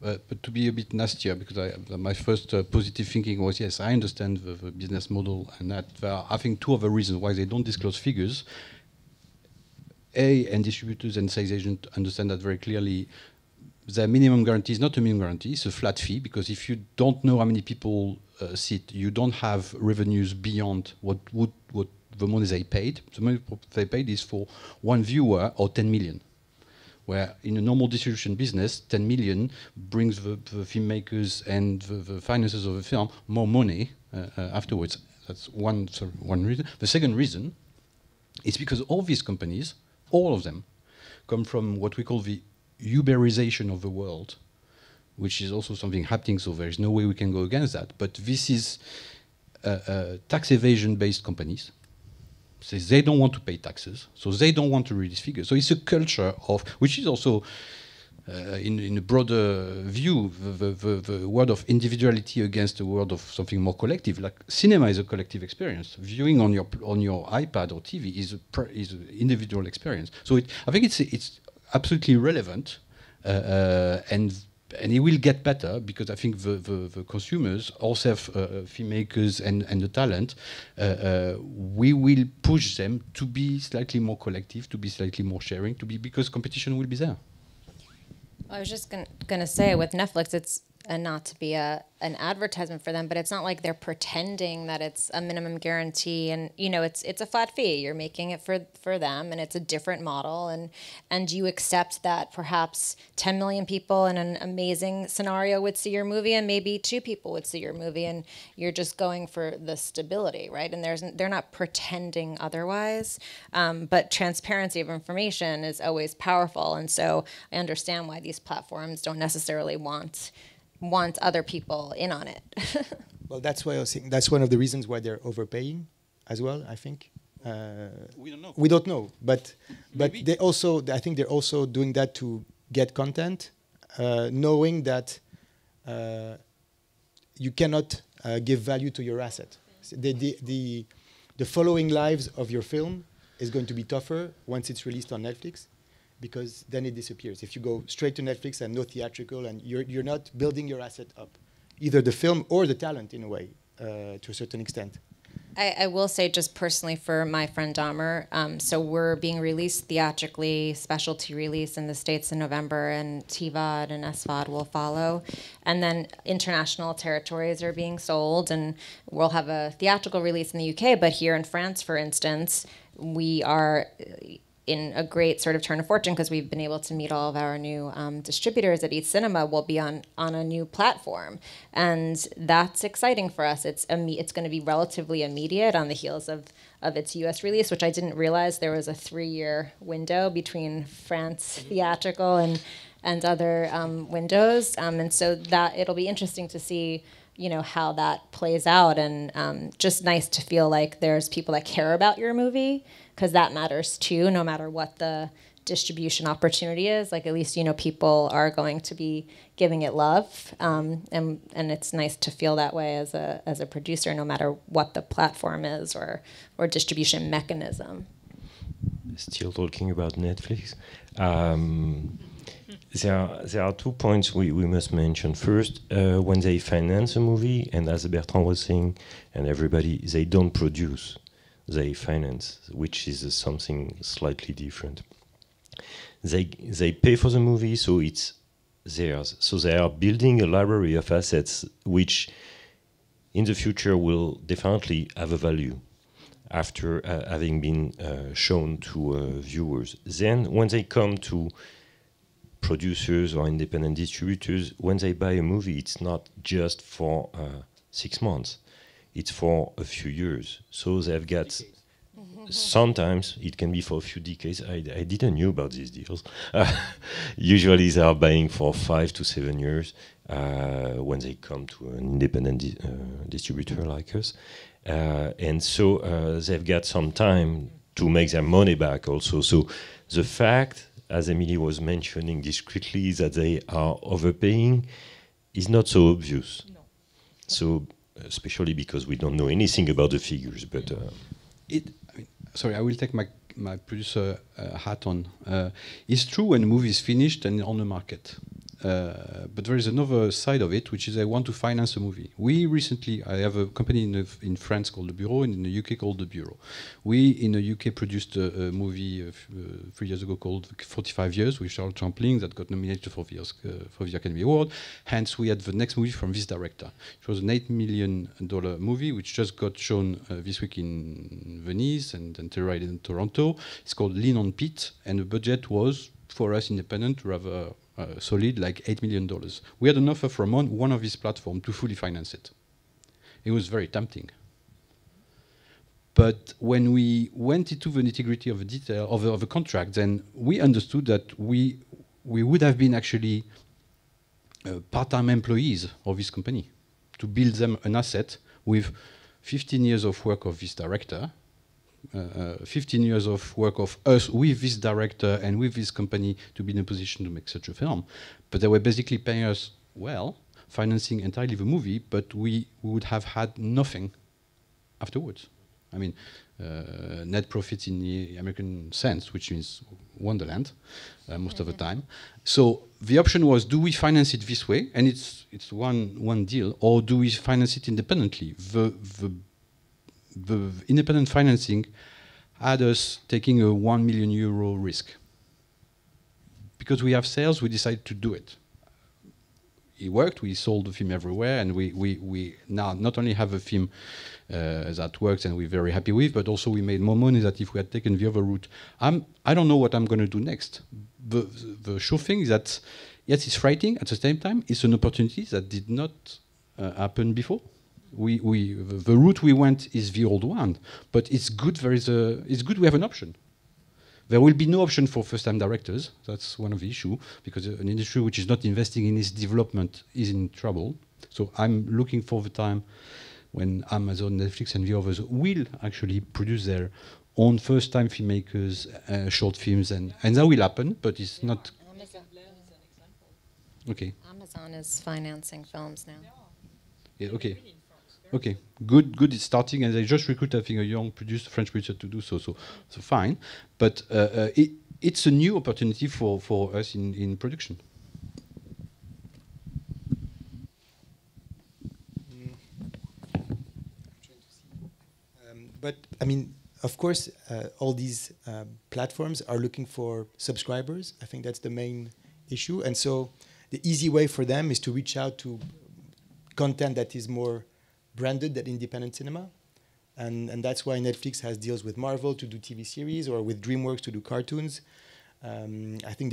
But to be a bit nastier, because my first positive thinking was, yes, I understand the business model, and that there are, I think, two other reasons why they don't disclose figures. And distributors and sales agents understand that very clearly. The minimum guarantee is not a minimum guarantee, it's a flat fee, because if you don't know how many people see it, you don't have revenues beyond what the money they paid. The money they paid is for one viewer or 10 million. Where in a normal distribution business, 10 million brings the filmmakers and the finances of the film more money afterwards. That's one reason. The second reason is because all these companies, all of them, come from what we call the Uberization of the world, which is also something happening, so there is no way we can go against that. But this is tax evasion-based companies. So they don't want to pay taxes, so they don't want to release figures. So it's a culture of, which is also, in a broader view, the word of individuality against the word of something more collective. Like cinema is a collective experience. Viewing on your iPad or TV is an individual experience. So I think it's absolutely relevant, and it will get better, because I think the consumers, also filmmakers and the talent, we will push them to be slightly more collective, to be slightly more sharing, because competition will be there. I was just gonna say, with Netflix, it's not to be an advertisement for them, but it's not like they're pretending that it's a minimum guarantee, and it's a flat fee. You're making it for them, and it's a different model, and you accept that perhaps 10 million people in an amazing scenario would see your movie, and maybe 2 people would see your movie, and you're just going for the stability, right? And they're not pretending otherwise, but transparency of information is always powerful, and so I understand why these platforms don't necessarily want other people in on it. Well, that's why I was saying that's one of the reasons why they're overpaying as well, I think. We don't know. We don't know, but they also, I think they're also doing that to get content, knowing that you cannot give value to your asset. So the following lives of your film is going to be tougher once it's released on Netflix, because then it disappears. If you go straight to Netflix and no theatrical, and you're not building your asset up, either the film or the talent in a way, to a certain extent. I will say, just personally for my friend Dahmer, so we're being released theatrically, specialty release in the States in November, and TVOD and SVOD will follow. And then international territories are being sold, and we'll have a theatrical release in the UK, but here in France, for instance, we are in a great sort of turn of fortune, because we've been able to meet all of our new distributors at Eat Cinema. Will be on a new platform, and that's exciting for us. It's going to be relatively immediate on the heels of its US release, which I didn't realize there was a 3-year window between France theatrical and other windows, and so that it'll be interesting to see how that plays out, and just nice to feel like there's people that care about your movie, because that matters too, no matter what the distribution opportunity is. Like, at least people are going to be giving it love, and it's nice to feel that way as a producer, no matter what the platform is or distribution mechanism. Still talking about Netflix. there are 2 points we must mention. First, when they finance a movie, and as Bertrand was saying, and everybody, they don't produce, they finance, which is something slightly different. They pay for the movie, so it's theirs. So they are building a library of assets which in the future will definitely have a value after having been shown to viewers. Then when they come to producers or independent distributors, when they buy a movie, it's not just for 6 months, it's for a few years. So they've got, sometimes it can be for a few decades. I didn't know about these deals. Usually they are buying for 5 to 7 years when they come to an independent distributor like us. And so they've got some time to make their money back also. So the fact, as Emily was mentioning discreetly, that they are overpaying is not so obvious. No. So, especially because we don't know anything about the figures, but... Sorry, I will take my producer hat on. It's true when a movie is finished and on the market. But there is another side of it, which is I want to finance a movie. I have a company in France called The Bureau, and in the UK called The Bureau. We, in the UK, produced a movie 3 years ago called 45 Years with Charles Chaplin that got nominated for the Academy Award. Hence, we had the next movie from this director. It was an $8 million movie, which just got shown this week in Venice and then tonight in Toronto. It's called Lean on Pete, and the budget was, for us independent, rather... solid, like $8 million. We had an offer from one of these platforms to fully finance it. It was very tempting. But when we went into the nitty-gritty of the detail of the contract, then we understood that we would have been actually part-time employees of this company to build them an asset with 15 years of work of this director, 15 years of work of us with this director and with this company to be in a position to make such a film. But they were basically paying us well, financing entirely the movie, but we would have had nothing afterwards. I mean, net profits in the American sense, which means Wonderland most of the time. So the option was, do we finance it this way? And it's one deal, or do we finance it independently? The independent financing had us taking a €1 million risk. Because we have sales, we decided to do it. It worked, we sold the film everywhere, and we now not only have a film that works and we're very happy with, but also we made more money than if we had taken the other route. I don't know what I'm going to do next. The sure thing is that, yes, it's frightening, at the same time, it's an opportunity that did not happen before. The route we went is the old one, but it's good. It's good we have an option. There will be no option for first-time directors. That's one of the issues, because an industry which is not investing in its development is in trouble. So I'm looking for the time when Amazon, Netflix, and the others will actually produce their own first-time filmmakers, short films, and that will happen. But it's not. Okay. Amazon is financing films now. Yeah, okay. Okay, good. It's starting, and they just recruit, I think, a young French producer to do so. So fine, but it's a new opportunity for us in production. But I mean, of course, all these platforms are looking for subscribers. I think that's the main issue, and so the easy way for them is to reach out to content that is more branded than independent cinema, and that's why Netflix has deals with Marvel to do TV series, or with DreamWorks to do cartoons. I think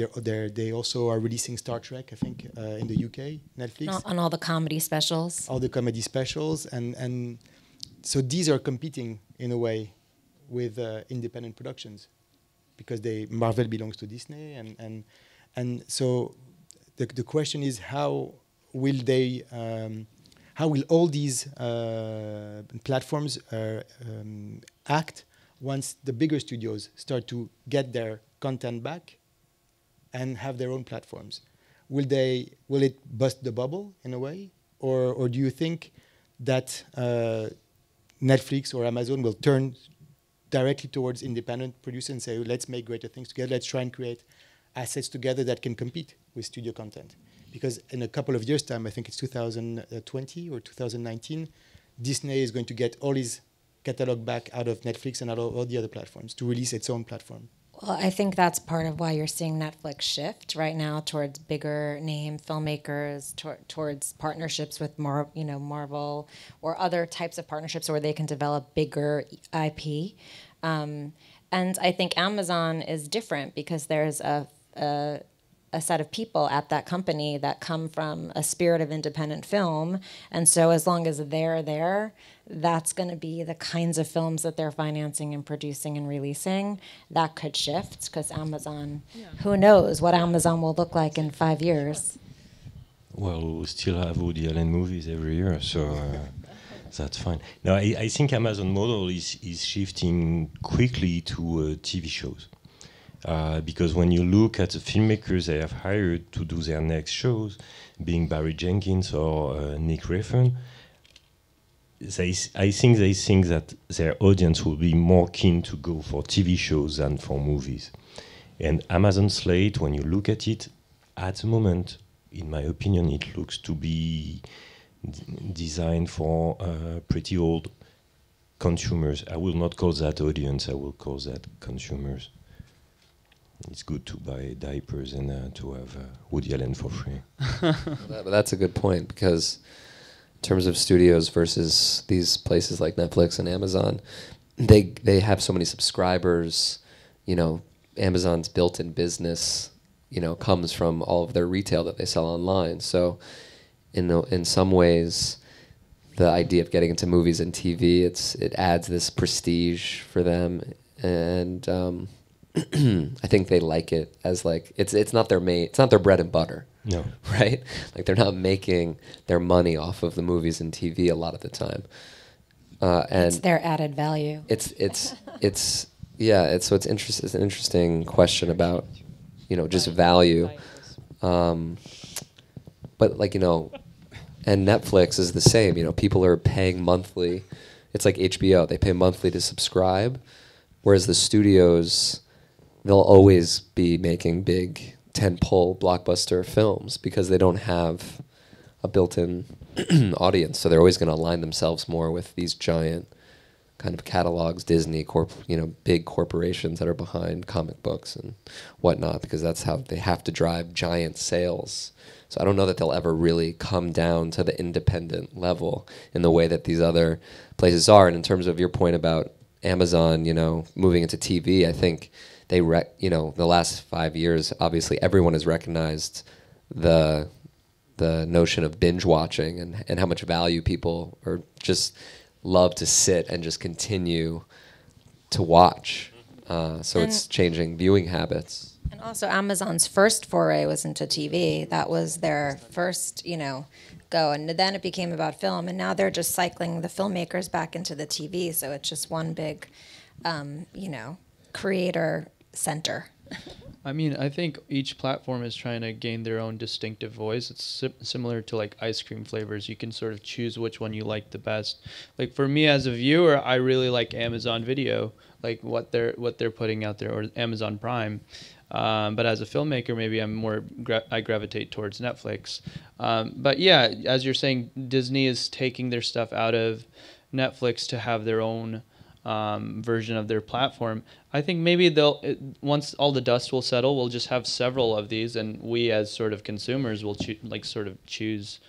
they also are releasing Star Trek, I think, in the UK, Netflix. On all the comedy specials. All the comedy specials, and so these are competing in a way with independent productions, because Marvel belongs to Disney, and so the question is, how will they? How will all these platforms act once the bigger studios start to get their content back and have their own platforms? Will it bust the bubble in a way, or do you think that Netflix or Amazon will turn directly towards independent producers and say, let's make greater things together, let's try and create assets together that can compete? with studio content. Because in a couple of years' time, I think it's 2020 or 2019, Disney is going to get all his catalog back out of Netflix and out of all the other platforms to release its own platform. Well, I think that's part of why you're seeing Netflix shift right now towards bigger name filmmakers, towards partnerships with Marvel or other types of partnerships where they can develop bigger IP. And I think Amazon is different because there's a set of people at that company that come from a spirit of independent film. And so as long as they're there, that's going to be the kinds of films that they're financing and producing and releasing. That could shift because Amazon, who knows what Amazon will look like in 5 years. Well, we still have Woody Allen movies every year, so that's fine. Now, I think Amazon model is shifting quickly to TV shows. Because when you look at the filmmakers they have hired to do their next shows, being Barry Jenkins or Nick Refn, I think they think that their audience will be more keen to go for TV shows than for movies. And Amazon slate, when you look at it, at the moment, in my opinion, it looks to be designed for pretty old consumers. I will not call that audience, I will call that consumers. It's good to buy diapers and to have Woody Allen for free. But that's a good point, because in terms of studios versus these places like Netflix and Amazon, they have so many subscribers. Amazon's built-in business, comes from all of their retail that they sell online. So in some ways, the idea of getting into movies and TV, it adds this prestige for them, and I think they like it as like it's not their it's not their bread and butter. No. Right? Like they're not making their money off of the movies and TV a lot of the time. And it's their added value. It's an interesting question about, just value. But and Netflix is the same, people are paying monthly. It's like HBO, they pay monthly to subscribe, whereas the studios, they'll always be making big tentpole blockbuster films because they don't have a built-in audience. So they're always going to align themselves more with these giant kind of catalogs, Disney, big corporations that are behind comic books and whatnot, because that's how they have to drive giant sales. So I don't know that they'll ever really come down to the independent level in the way that these other places are. And in terms of your point about Amazon, moving into TV, I think the last 5 years, obviously everyone has recognized the notion of binge watching and how much value people are just love to sit and just continue to watch. So it's changing viewing habits. And also Amazon's first foray was into TV. That was their first, go. And then it became about film. And now they're just cycling the filmmakers back into the TV. So it's just one big, creator center. I think each platform is trying to gain their own distinctive voice. It's similar to like ice cream flavors. You can sort of choose which one you like the best. Like for me as a viewer, I really like Amazon Video, like what they're putting out there, or Amazon Prime. But as a filmmaker, maybe I gravitate towards Netflix. But yeah, as you're saying, Disney is taking their stuff out of Netflix to have their own version of their platform. I think maybe once all the dust will settle, we'll just have several of these, and we as sort of consumers will choose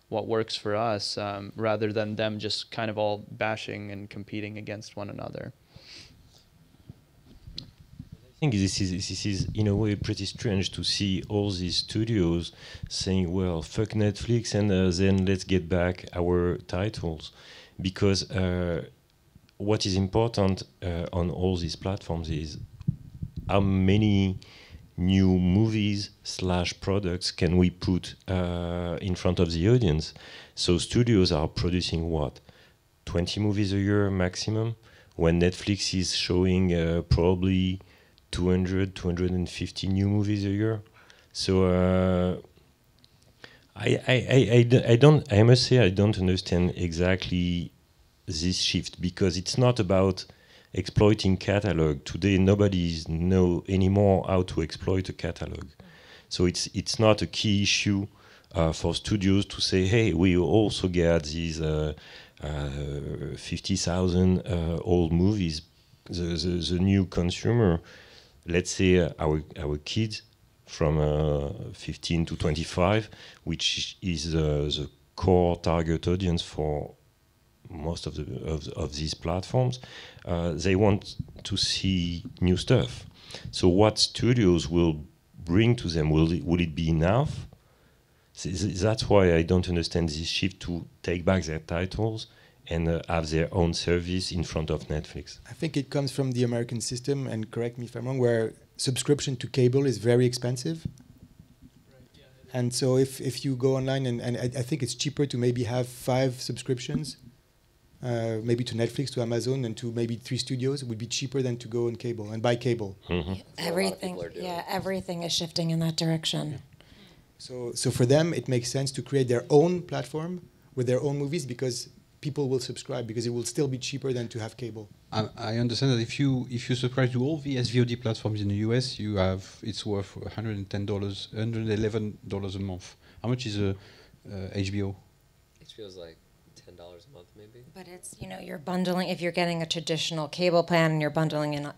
what works for us, rather than them just kind of all bashing and competing against one another. I think this is in a way pretty strange to see all these studios saying, well, fuck Netflix, and then let's get back our titles, because what is important on all these platforms is how many new movies / products can we put in front of the audience. So studios are producing 20 movies a year maximum, when Netflix is showing probably 250 new movies a year. So I must say I don't understand exactly this shift, because it's not about exploiting catalog. Today nobody knows anymore how to exploit a catalog. So it's not a key issue for studios to say, hey, we also get these 50,000 old movies. The new consumer, let's say our kids from 15 to 25, which is the core target audience for most of these platforms, they want to see new stuff. So what studios will bring to them, will it be enough? That's why I don't understand this shift to take back their titles and have their own service in front of Netflix. I think it comes from the American system, and correct me if I'm wrong, where subscription to cable is very expensive. And so if you go online, and I think it's cheaper to maybe have 5 subscriptions, maybe to Netflix, to Amazon, and to maybe 3 studios, it would be cheaper than to go on cable and buy cable. Mm-hmm. Everything is shifting in that direction. So for them, it makes sense to create their own platform with their own movies, because people will subscribe, because it will still be cheaper than to have cable. I understand that if you subscribe to all the SVOD platforms in the US, it's worth $111 a month. How much is HBO? HBO's like $10 a month, maybe. But it's, you're bundling, if you're getting a traditional cable plan and you're bundling in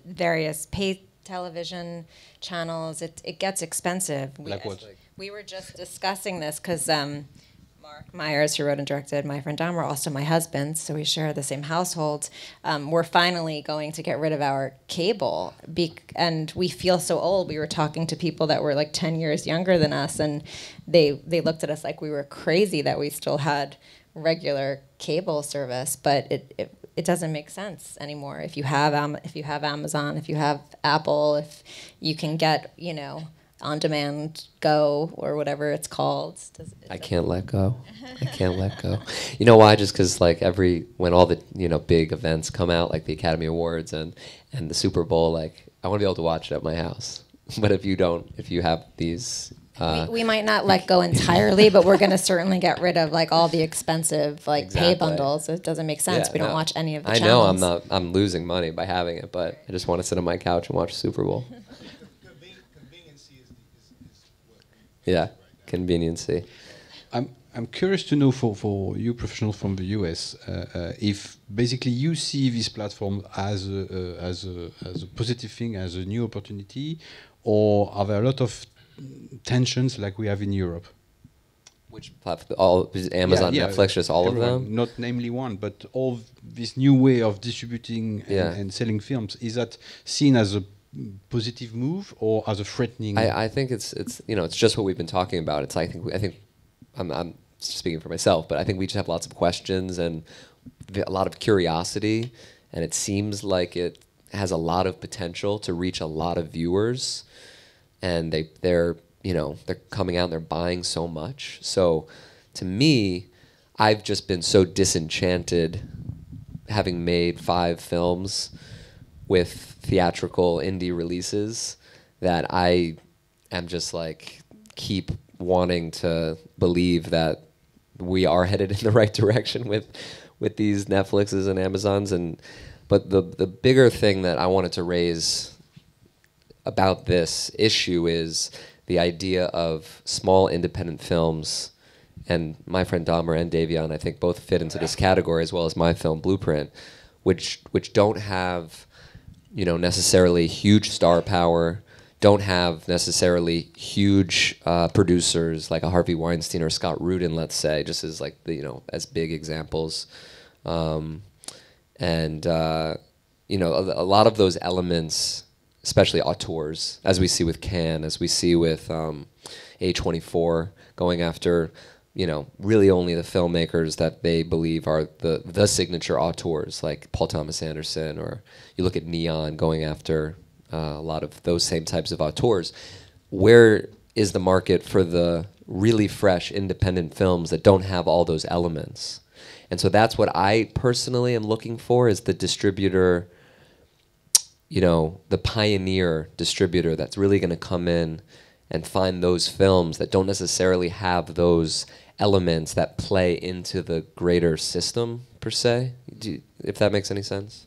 various pay television channels, it gets expensive. Like what? We were just discussing this because Mark Myers, who wrote and directed My Friend Dahmer, also my husband, so we share the same household. We're finally going to get rid of our cable, and we feel so old. We were talking to people that were like 10 years younger than us, and they looked at us like we were crazy that we still had regular cable service, but it doesn't make sense anymore. If you have Amazon, if you have Apple, if you can get on demand Go or whatever it's called. I can't let go. I can't let go. You know why? Just because when all the big events come out, like the Academy Awards and the Super Bowl, like I want to be able to watch it at my house. But if you have these. We might not let go entirely, but we're going to certainly get rid of all the expensive pay bundles. It doesn't make sense. We don't watch any of the channels. I know I'm losing money by having it, but I just want to sit on my couch and watch Super Bowl. Yeah, conveniency. I'm curious to know for you professionals from the US, if basically you see this platform as a positive thing, as a new opportunity, or are there a lot of tensions like we have in Europe? Which platform? All Amazon, Netflix, just all everyone, of them? Not namely one, but all this new way of distributing and selling films. Is that seen as a positive move or as a threatening? I think it's just what we've been talking about. It's I think I'm speaking for myself, but I think we just have lots of questions and a lot of curiosity, and it seems like it has a lot of potential to reach a lot of viewers, and they're coming out and they're buying so much. So to me, I've just been so disenchanted having made 5 films with theatrical indie releases that I am just keep wanting to believe that we are headed in the right direction with these Netflixes and Amazons. But the bigger thing that I wanted to raise about this issue is the idea of small independent films, and My Friend Dahmer and Davion, I think, both fit into this category, as well as my film Blueprint, which don't have necessarily huge star power, don't have necessarily huge producers like a Harvey Weinstein or Scott Rudin, let's say, just as as big examples. A lot of those elements, especially auteurs, as we see with Cannes, as we see with A24, going after really only the filmmakers that they believe are the signature auteurs, like Paul Thomas Anderson, or you look at Neon going after a lot of those same types of auteurs. Where is the market for the really fresh independent films that don't have all those elements? And so that's what I personally am looking for, is the distributor, the pioneer distributor that's really going to come in and find those films that don't necessarily have those elements that play into the greater system, per se, if that makes any sense.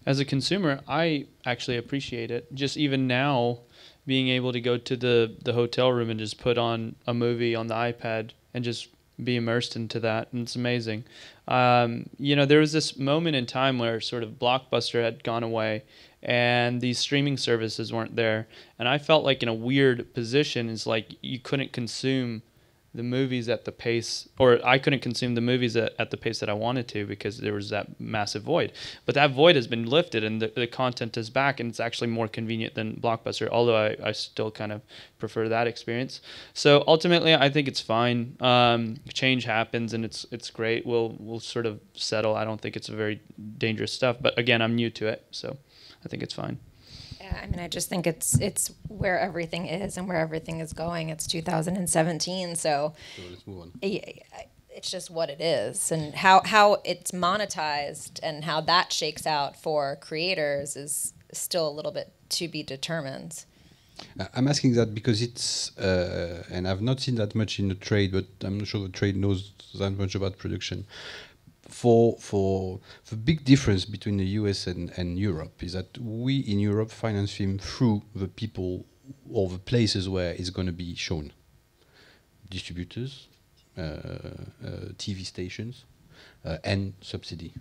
As a consumer, I actually appreciate it. Just even now, being able to go to the hotel room and just put on a movie on the iPad and just be immersed into that, and it's amazing. There was this moment in time where sort of Blockbuster had gone away and these streaming services weren't there, and I felt like in a weird position. It's like you couldn't consume the movies at the pace, or I couldn't consume the movies at the pace that I wanted to, because there was that massive void. But that void has been lifted, and the content is back, and it's actually more convenient than Blockbuster, although I still kind of prefer that experience. So ultimately, I think it's fine. Change happens, and it's great. We'll sort of settle. I don't think it's a very dangerous stuff, but again, I'm new to it, so I think it's fine. Yeah, I mean, I just think it's where everything is and where everything is going. It's 2017, so let's move on. It's just what it is, and how it's monetized and how that shakes out for creators is still a little bit to be determined. I'm asking that because it's, and I've not seen that much in the trade, but I'm not sure the trade knows that much about production. For the big difference between the US and Europe is that we in Europe finance film through the people or the places where it's going to be shown. Distributors, TV stations, and subsidy.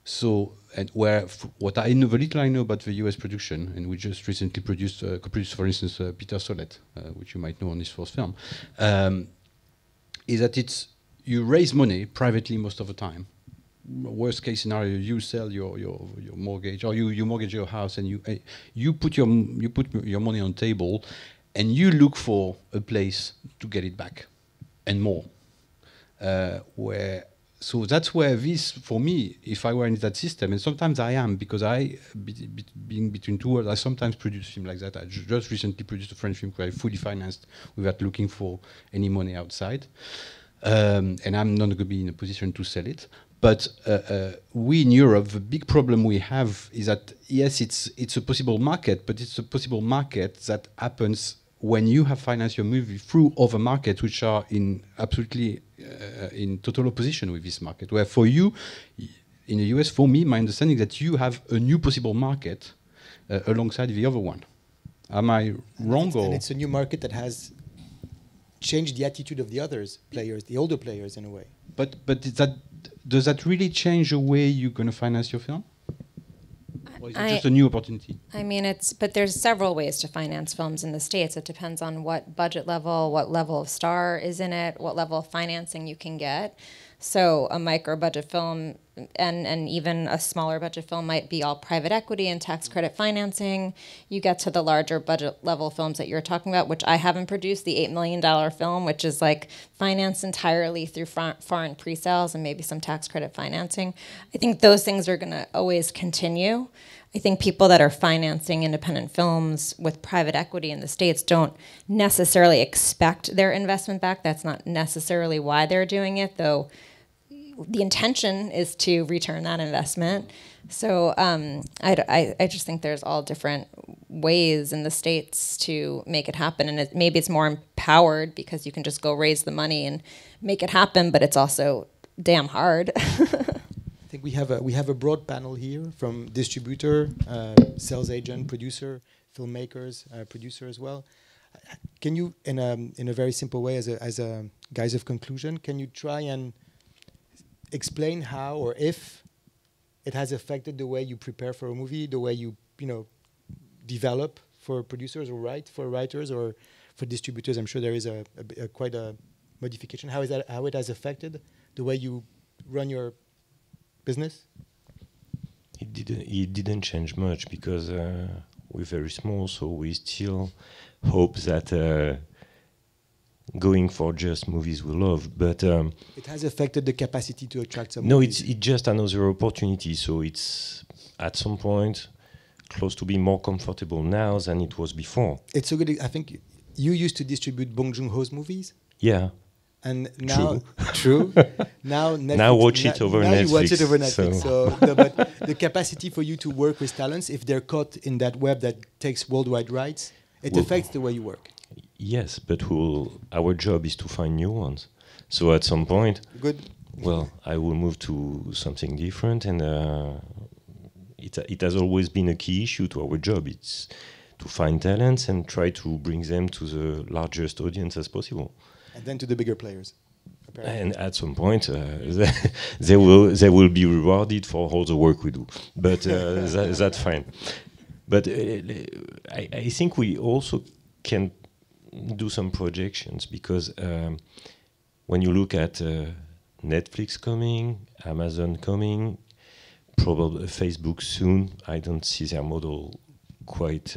So, and what I know, the little I know about the US production, and we just recently produced, for instance, Peter Sollett, which you might know on his first film, is that you raise money privately most of the time. Worst case scenario, you sell your mortgage, or you mortgage your house, and you put your money on the table, and you look for a place to get it back, and more. So that's where this, for me, if I were in that system, and sometimes I am, because being between two worlds, I sometimes produce film like that. I just recently produced a French film where I fully financed without looking for any money outside. And I'm not going to be in a position to sell it. But we in Europe, the big problem we have is that, yes, it's a possible market, but it's a possible market that happens when you have financed your movie through other markets which are in total opposition with this market. Where for you, in the US, for me, my understanding is that you have a new possible market alongside the other one. Am I wrong? And it's a new market that has changed the attitude of the players, the older players, in a way. But does that really change the way you're going to finance your film? Or is it just a new opportunity? I mean, but there's several ways to finance films in the States. It depends on what budget level, what level of star is in it, what level of financing you can get. So a micro budget film and even a smaller budget film might be all private equity and tax credit financing. You get to the larger budget level films that you're talking about, which I haven't produced, the $8 million film, which is like financed entirely through foreign pre-sales and maybe some tax credit financing. I think those things are going to always continue. I think people that are financing independent films with private equity in the States don't necessarily expect their investment back. That's not necessarily why they're doing it, though the intention is to return that investment. So I just think there's all different ways in the States to make it happen. And maybe it's more empowered because you can just go raise the money and make it happen, but it's also damn hard. I think we have a broad panel here from distributor, sales agent, producer, filmmakers, producer as well. Can you, in a very simple way, as a guise of conclusion, can you try and explain how or if it has affected the way you prepare for a movie, the way you develop for producers or write for writers or for distributors? I'm sure there is quite a modification. How it has affected the way you run your business? It didn't change much because we're very small, so we still hope that going for just movies we love, but it has affected the capacity to attract some. No, movies. it's just another opportunity. So it's at some point close to being more comfortable now than it was before. It's so good. I think you used to distribute Bong Joon-ho's movies. Yeah. And now, true. Now, Netflix, now watch it over Netflix. You watch it over Netflix. So but the capacity for you to work with talents, if they're caught in that web that takes worldwide rights, it affects the way you work. Yes, but our job is to find new ones. So at some point, well, I will move to something different, and it has always been a key issue to our job. It's to find talents and try to bring them to the largest audience as possible. And then to the bigger players. Apparently. And at some point, they will be rewarded for all the work we do. But that's fine. But I think we also can do some projections, because when you look at Netflix coming, Amazon coming, probably Facebook soon, I don't see their model quite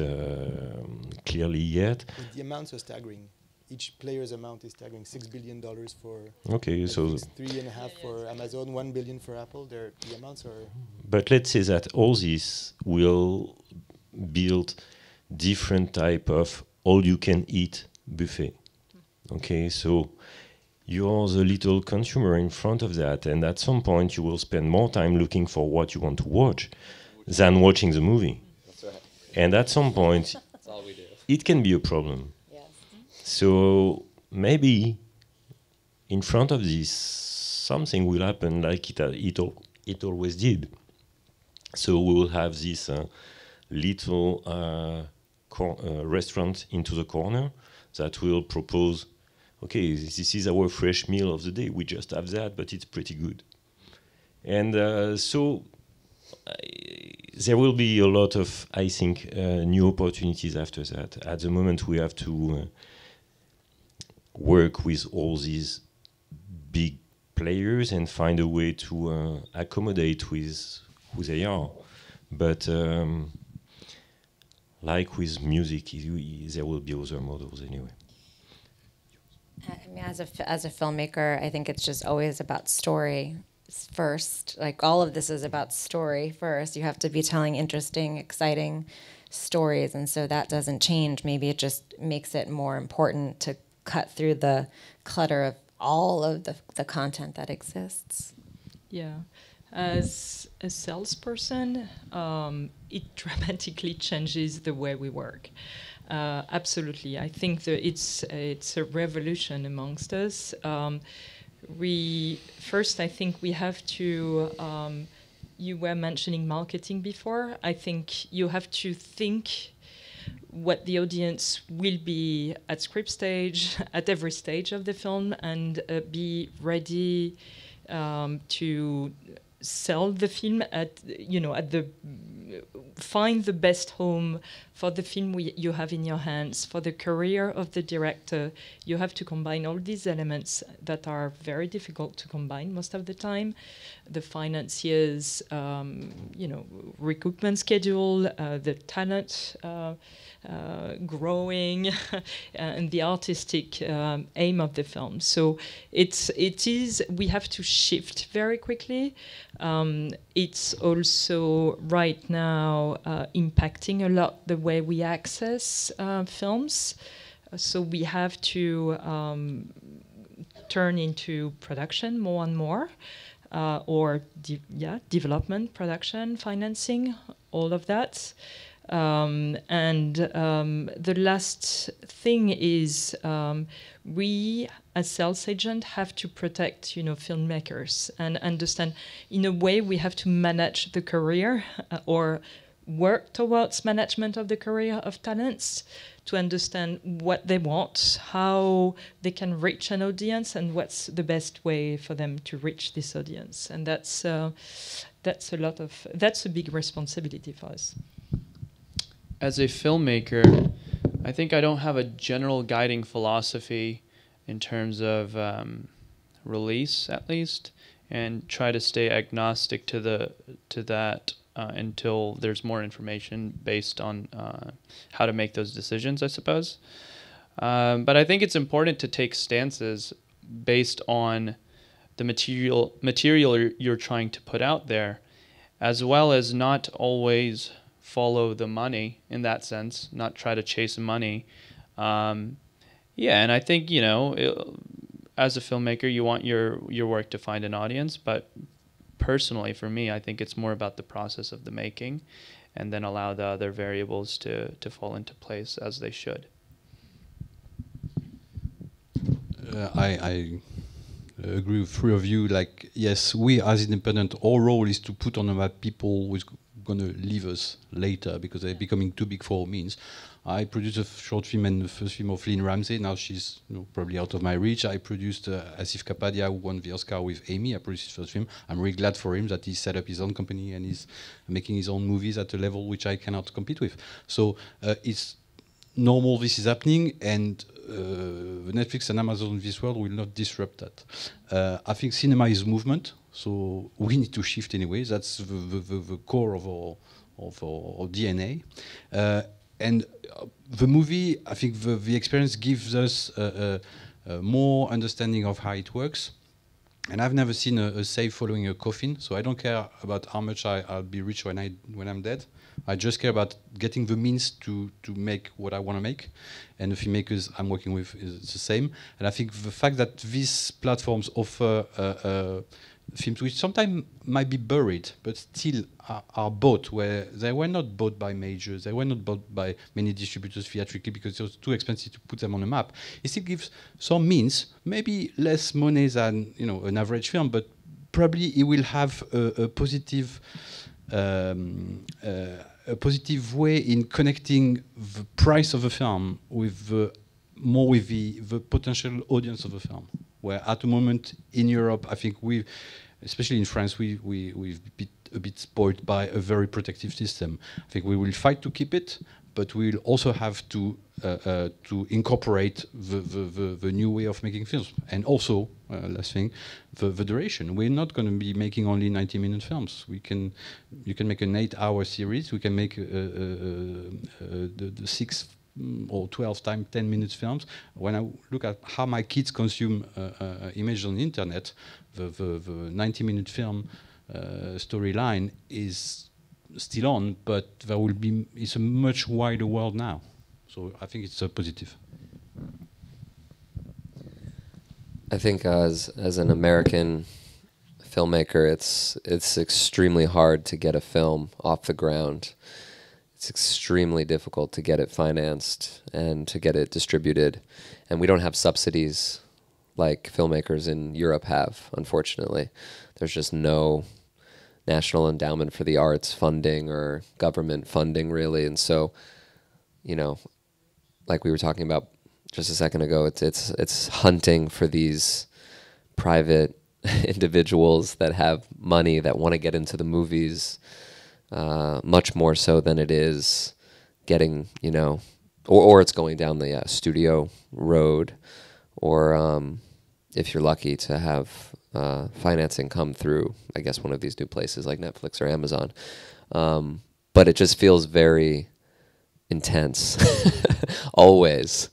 clearly yet. But the amounts are staggering. Each player's amount is staggering. $6 billion for Netflix, so 3.5 for Amazon, 1 billion for Apple. The amounts are. But let's say that all this will build different type of all-you-can-eat buffet. Okay, so you're the little consumer in front of that, and at some point you will spend more time looking for what you want to watch than watching the movie. That's right. And at some point, That's all we do. it can be a problem. Yes. So maybe in front of this, something will happen like it always did. So we will have this little restaurant into the corner that will propose, okay, this is our fresh meal of the day. We just have that, but it's pretty good. And so there will be a lot of, I think, new opportunities after that. At the moment, we have to work with all these big players and find a way to accommodate with who they are. But like with music, there will be other models anyway. I mean, as a filmmaker, I think it's just always about story first. Like, all of this is about story first. You have to be telling interesting, exciting stories, and so that doesn't change. Maybe it just makes it more important to cut through the clutter of all of the content that exists. Yeah. As a salesperson, it dramatically changes the way we work. Absolutely. I think that it's a revolution amongst us. First, I think we have to, you were mentioning marketing before. I think you have to think what the audience will be at script stage, at every stage of the film, and be ready to sell the film find the best home for the film you have in your hands, for the career of the director. You have to combine all these elements that are very difficult to combine most of the time. The financiers, recoupment schedule, the talent growing, and the artistic aim of the film. So we have to shift very quickly. It's also right now impacting a lot the way we access films. So we have to turn into production more and more, or development, production, financing, all of that. And the last thing is we, as sales agent, have to protect, filmmakers and understand. In a way, we have to manage the career or work towards management of the career of talents to understand what they want, how they can reach an audience, and what's the best way for them to reach this audience. And that's a big responsibility for us. As a filmmaker, I think I don't have a general guiding philosophy in terms of release, at least, and try to stay agnostic to that until there's more information based on how to make those decisions, I suppose. But I think it's important to take stances based on the material you're trying to put out there, as well as not always follow the money in that sense, not try to chase money. And I think, as a filmmaker, you want your work to find an audience, but personally, for me, I think it's more about the process of the making, and then allow the other variables to fall into place as they should. I agree with three of you. Like, yes, we as independent, our role is to put on the map people who's going to leave us later because they're becoming too big for our means. I produced a short film and the first film of Lynn Ramsey. Now she's probably out of my reach. I produced Asif Kapadia, who won the Oscar with Amy. I produced his first film. I'm really glad for him that he set up his own company and is making his own movies at a level which I cannot compete with. So it's normal this is happening, and Netflix and Amazon in this world will not disrupt that. I think cinema is movement, so we need to shift anyway. That's the core of our DNA. And the movie, I think the experience gives us more understanding of how it works. And I've never seen a save following a coffin, so I don't care about how much I'll be rich when I'm dead. I just care about getting the means to make what I want to make. And the filmmakers I'm working with is the same. And I think the fact that these platforms offer films which sometimes might be buried, but still are bought, where they were not bought by majors, they were not bought by many distributors theatrically because it was too expensive to put them on a map. It still gives some means, maybe less money than an average film, but probably it will have a positive way in connecting the price of a film with more with the potential audience of a film. Where at the moment in Europe, I think especially in France, we've been a bit spoiled by a very protective system. I think we will fight to keep it, but we'll also have to incorporate the new way of making films. And also, last thing, the duration. We're not going to be making only 90-minute films. You can make an 8-hour series. We can make the 6 or 12 times 10 minutes films. When I look at how my kids consume images on the internet, the 90-minute film storyline is still on, but it's a much wider world now. So I think it's a positive. I think as an American filmmaker, it's extremely hard to get a film off the ground. It's extremely difficult to get it financed and to get it distributed. And we don't have subsidies like filmmakers in Europe have, unfortunately. There's just no National Endowment for the Arts funding or government funding, really. And so, like we were talking about just a second ago, it's hunting for these private individuals that have money that want to get into the movies, much more so than it is getting, or it's going down the studio road, or if you're lucky to have financing come through, I guess, one of these new places like Netflix or Amazon. But it just feels very intense, always.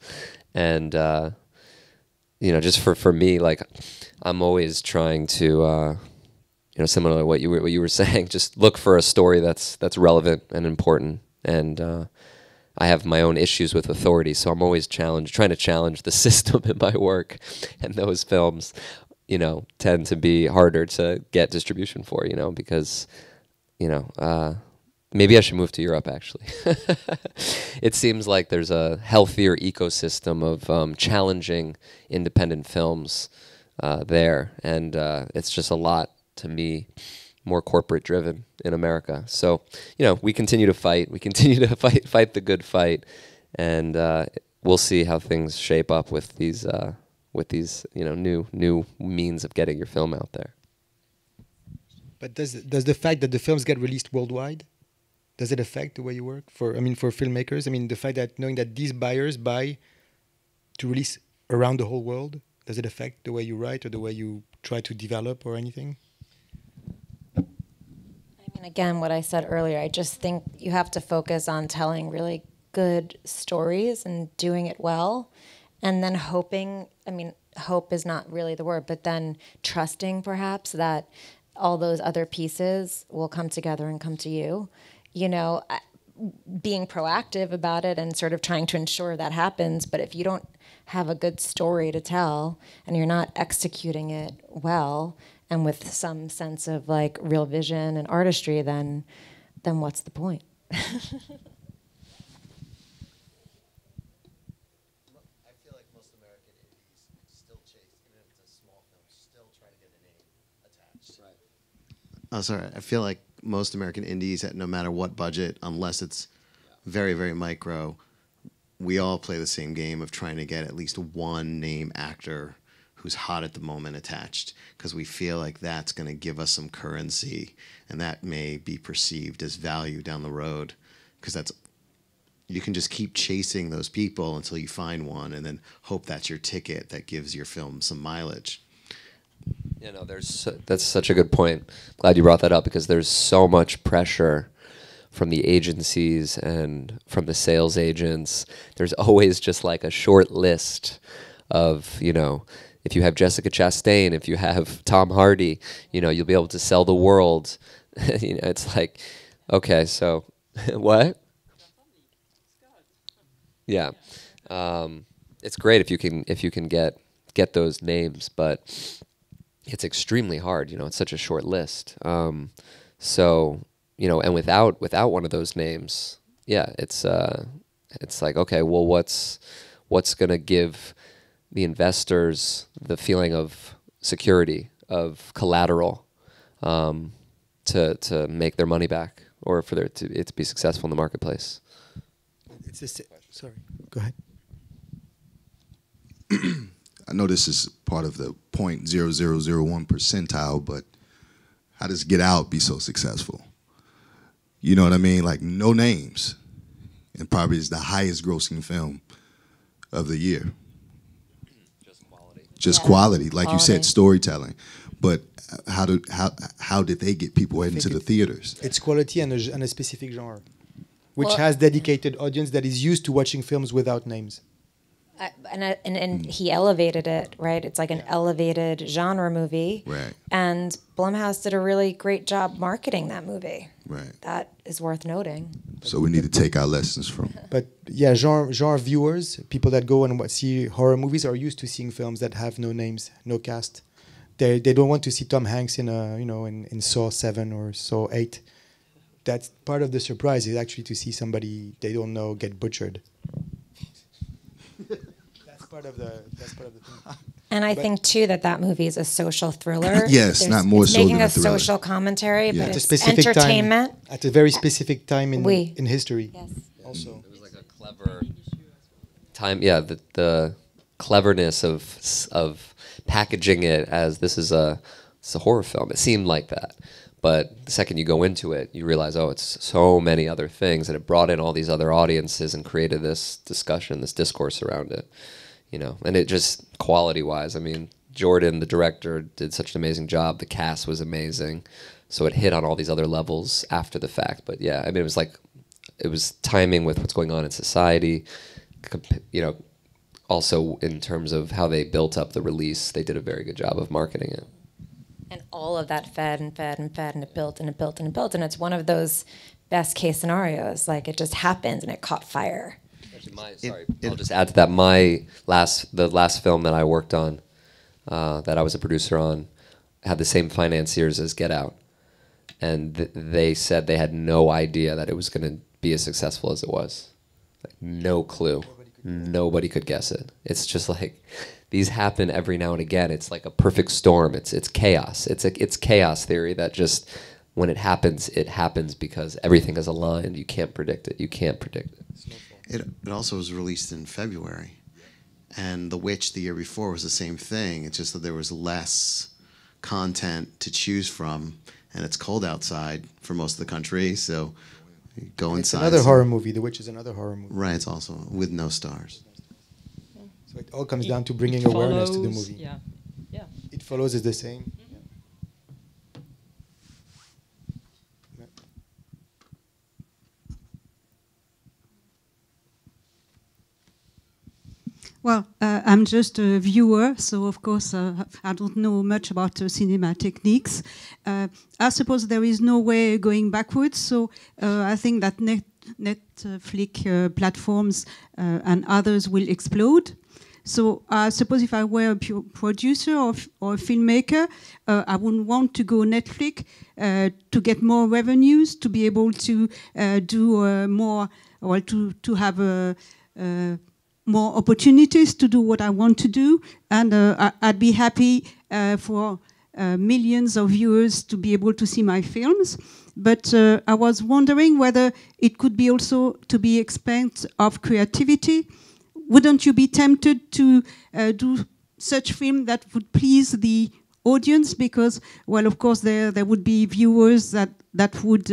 And, just for me, like, I'm always trying to, similar to what you were saying, just look for a story that's relevant and important. And I have my own issues with authority, so I'm always trying to challenge the system in my work. And those films, tend to be harder to get distribution for, because, maybe I should move to Europe, actually. It seems like there's a healthier ecosystem of challenging independent films there. And it's just a lot, to me, more corporate driven in America. So, we continue to fight. We continue to fight the good fight. And we'll see how things shape up with these new means of getting your film out there. But does the fact that the films get released worldwide, does it affect the way you work for filmmakers? The fact that knowing that these buyers buy to release around the whole world, does it affect the way you write or the way you try to develop or anything? Again, what I said earlier, I just think you have to focus on telling really good stories and doing it well, and then hoping, hope is not really the word, but then trusting perhaps that all those other pieces will come together and come to you. Being proactive about it and sort of trying to ensure that happens. But if you don't have a good story to tell and you're not executing it well and with some sense of like real vision and artistry, then what's the point? I feel like most American indies still chase, even if it's a small film, still try to get a name attached. Right. Oh, sorry. I feel like most American indies, no matter what budget, unless it's very, very micro, we all play the same game of trying to get at least one name actor who's hot at the moment attached, because we feel like that's going to give us some currency, and that may be perceived as value down the road, because that's, you can just keep chasing those people until you find one, and then hope that's your ticket that gives your film some mileage. You know, that's such a good point. Glad you brought that up, because there's so much pressure from the agencies and from the sales agents. There's always just like a short list of, you know, if you have Jessica Chastain, if you have Tom Hardy, you know, you'll be able to sell the world. You know, it's like, okay, so what? Yeah, it's great if you can get those names, but it's extremely hard. You know, it's such a short list. So, you know, and without one of those names, yeah, it's like, okay, well, what's gonna give the investors the feeling of security, of collateral, to make their money back, or for it to be successful in the marketplace? It's just, sorry, go ahead. I know this is part of the 0.0001 percentile, but how does Get Out be so successful? You know what I mean? Like, no names, and probably is the highest grossing film of the year. Just quality. Just Yeah. quality, like you said, Quality. storytelling. But how did they get people into the theaters? It's quality and a specific genre, which Well- has dedicated audience that is used to watching films without names. And he elevated it, right? It's like an elevated genre movie. Right. And Blumhouse did a really great job marketing that movie. Right. That is worth noting. So we need to take our lessons from. But yeah, genre viewers, people that go and see horror movies, are used to seeing films that have no names, no cast. They don't want to see Tom Hanks in in Saw 7 or Saw 8. That's part of the surprise, is actually to see somebody they don't know get butchered. That's part of the thing. And I think too that movie is a social thriller. Yes, not more it's so making than a a thriller. social commentary, Yeah. but At a it's specific entertainment. time, at a very specific time Oui. in history. Yes. Also, It was like a clever time. Yeah, the cleverness of packaging it as this is a horror film. It seemed like that, but the second you go into it, you realize, oh, it's so many other things, and it brought in all these other audiences and created this discussion, this discourse around it. You know, and it just quality-wise, I mean, Jordan, the director, did such an amazing job. The cast was amazing, so it hit on all these other levels after the fact. But yeah, I mean, it was timing with what's going on in society. You know, also in terms of how they built up the release, they did a very good job of marketing it. And all of that fed and fed and fed, and it built and it built and it built. And it's one of those best case scenarios. Like, it just happened and it caught fire. I'll just add to that. The last film that I worked on, that I was a producer on, had the same financiers as Get Out, and they said they had no idea that it was going to be as successful as it was. Like, no clue. Nobody could guess it. It's just like, these happen every now and again. It's like a perfect storm. It's chaos. It's chaos theory that just, when it happens because everything is aligned. You can't predict it. It also was released in February, and The Witch the year before was the same thing. It's just that there was less content to choose from, and it's cold outside for most of the country, so you go it's inside. another horror movie. The Witch is another horror movie. Right, it's also with no stars. So it all comes down to bringing awareness to the follows, movie. Yeah. Yeah. It Follows is the same. Well, I'm just a viewer, so of course I don't know much about cinema techniques. I suppose there is no way going backwards, so I think that Netflix platforms and others will explode. So I suppose if I were a producer or a filmmaker, I would want to go Netflix to get more revenues, to be able to do more, or to have more opportunities to do what I want to do, and I'd be happy for millions of viewers to be able to see my films. But I was wondering whether it could be also to be expense of creativity. Wouldn't you be tempted to do such film that would please the audience? Because, well, of course, there would be viewers that would,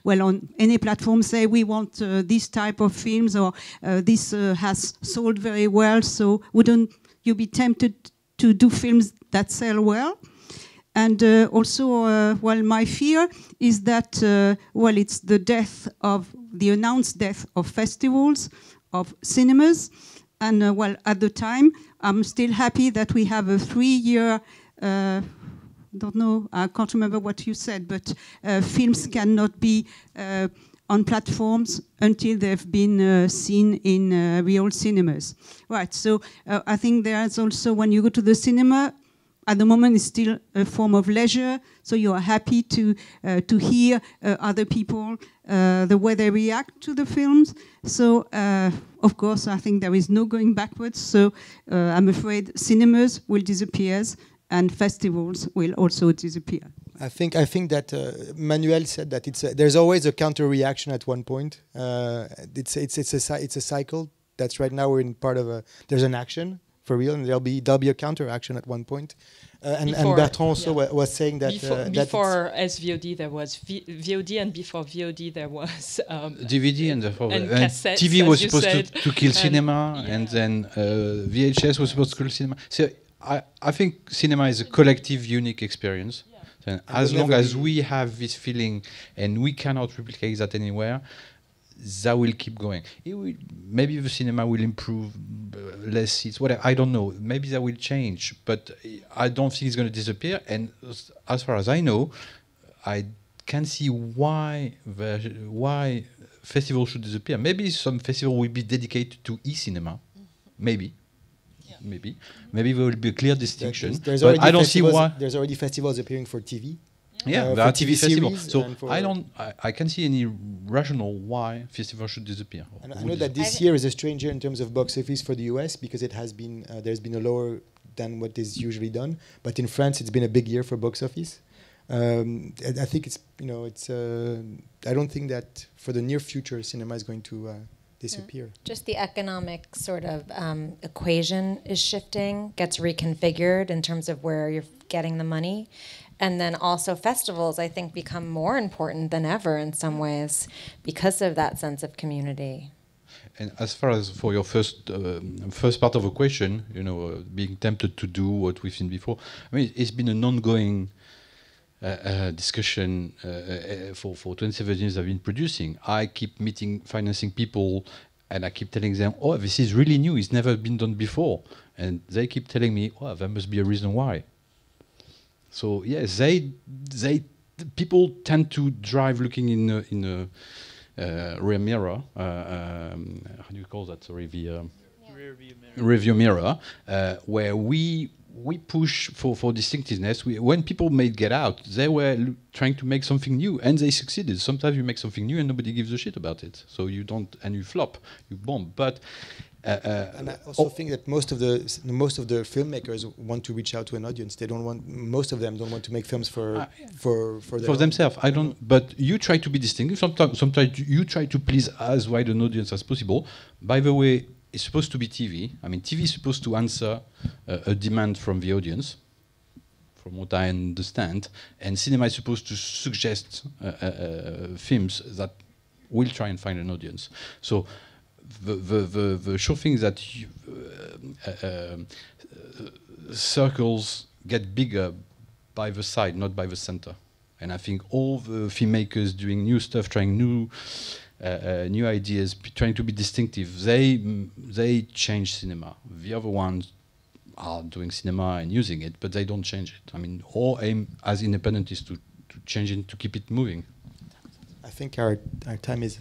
well, on any platform say, we want this type of films, or this has sold very well. So wouldn't you be tempted to do films that sell well? And also, well, my fear is that, well, it's the announced death of festivals, of cinemas. And, well, at the time, I'm still happy that we have a 3-year, don't know, I can't remember what you said, but films cannot be on platforms until they've been seen in real cinemas. Right, so I think there's also, when you go to the cinema, at the moment it's still a form of leisure, so you are happy to hear other people, the way they react to the films. So, of course, I think there is no going backwards, so I'm afraid cinemas will disappear and festivals will also disappear. I think that Manuel said that there's always a counter reaction at one point. It's a cycle. That's right now we're in part of there's an action for real, and there'll be a counter action at one point. And Bertrand also was saying that before SVOD there was VOD, and before VOD there was DVD, and cassettes, TV was supposed to kill cinema, and then VHS was supposed to kill cinema. So I think cinema is a collective, unique experience. And as long as we have this feeling and we cannot replicate that anywhere, that will keep going. Maybe the cinema will improve, less seats, whatever. I don't know. Maybe that will change, but I don't think it's going to disappear. And as far as I know, I can't see why festivals should disappear. Maybe some festival will be dedicated to e-cinema. Maybe. Maybe there will be a clear distinction. But I don't see why. There's already festivals appearing for TV. Yeah, there are TV festivals. So I can't see any rationale why festivals should disappear. And I know that this year is a strange year in terms of box office for the US, because it has been there's been a lower than what is usually done. But in France, it's been a big year for box office. I think it's I don't think that for the near future cinema is going to disappear. Yeah. Just the economic sort of equation is shifting, gets reconfigured in terms of where you're getting the money. And then also festivals, I think, become more important than ever in some ways because of that sense of community. And as far as for your first part of the question, being tempted to do what we've seen before, I mean, it's been an ongoing discussion for 27 years I've been producing. I keep meeting financing people, and I keep telling them, oh, this is really new, it's never been done before. And they keep telling me, oh, there must be a reason why. So yes, people tend to drive looking in a rear mirror. How do you call that? Sorry, the rear mirror, where we push for distinctiveness. When people made Get Out, they were trying to make something new, and they succeeded. Sometimes you make something new and nobody gives a shit about it. So you don't, and you flop, you bomb. But and I also think that most of the filmmakers want to reach out to an audience. Most of them don't want to make films for themselves. I don't. But you try to be distinctive. Sometimes you try to please as wide an audience as possible. By the way, it's supposed to be TV. I mean, TV is supposed to answer a demand from the audience, from what I understand. And cinema is supposed to suggest films that will try and find an audience. So the sure thing is that circles get bigger by the side, not by the center. And I think all the filmmakers doing new stuff, trying new ideas, trying to be distinctive, they change cinema. The other ones are doing cinema and using it, but they don't change it. I mean, our aim as independent is to change it, to keep it moving. I think our time is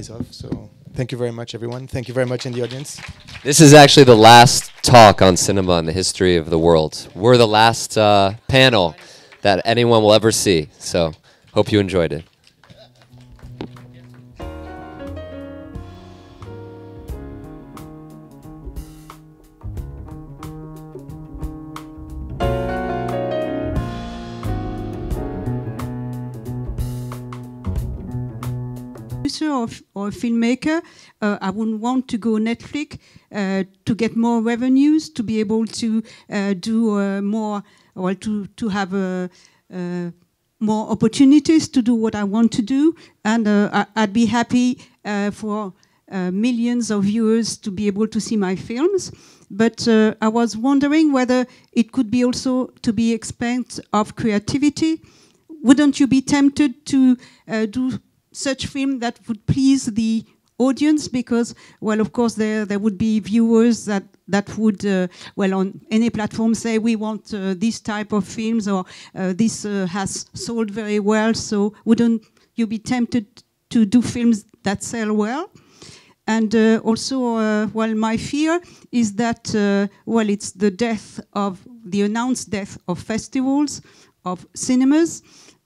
off. So thank you very much, everyone. Thank you very much in the audience. This is actually the last talk on cinema in the history of the world. We're the last panel that anyone will ever see. So hope you enjoyed it. producer or a filmmaker, I would want to go Netflix to get more revenues, to be able to do more, or to have more opportunities to do what I want to do. And I'd be happy for millions of viewers to be able to see my films. But I was wondering whether it could be also to be expense of creativity. Wouldn't you be tempted to do such film that would please the audience? Because, well, of course, there would be viewers that would, well, on any platform say, we want this type of films, or this has sold very well. So wouldn't you be tempted to do films that sell well? And also, well, my fear is that, well, it's the announced death of festivals, of cinemas.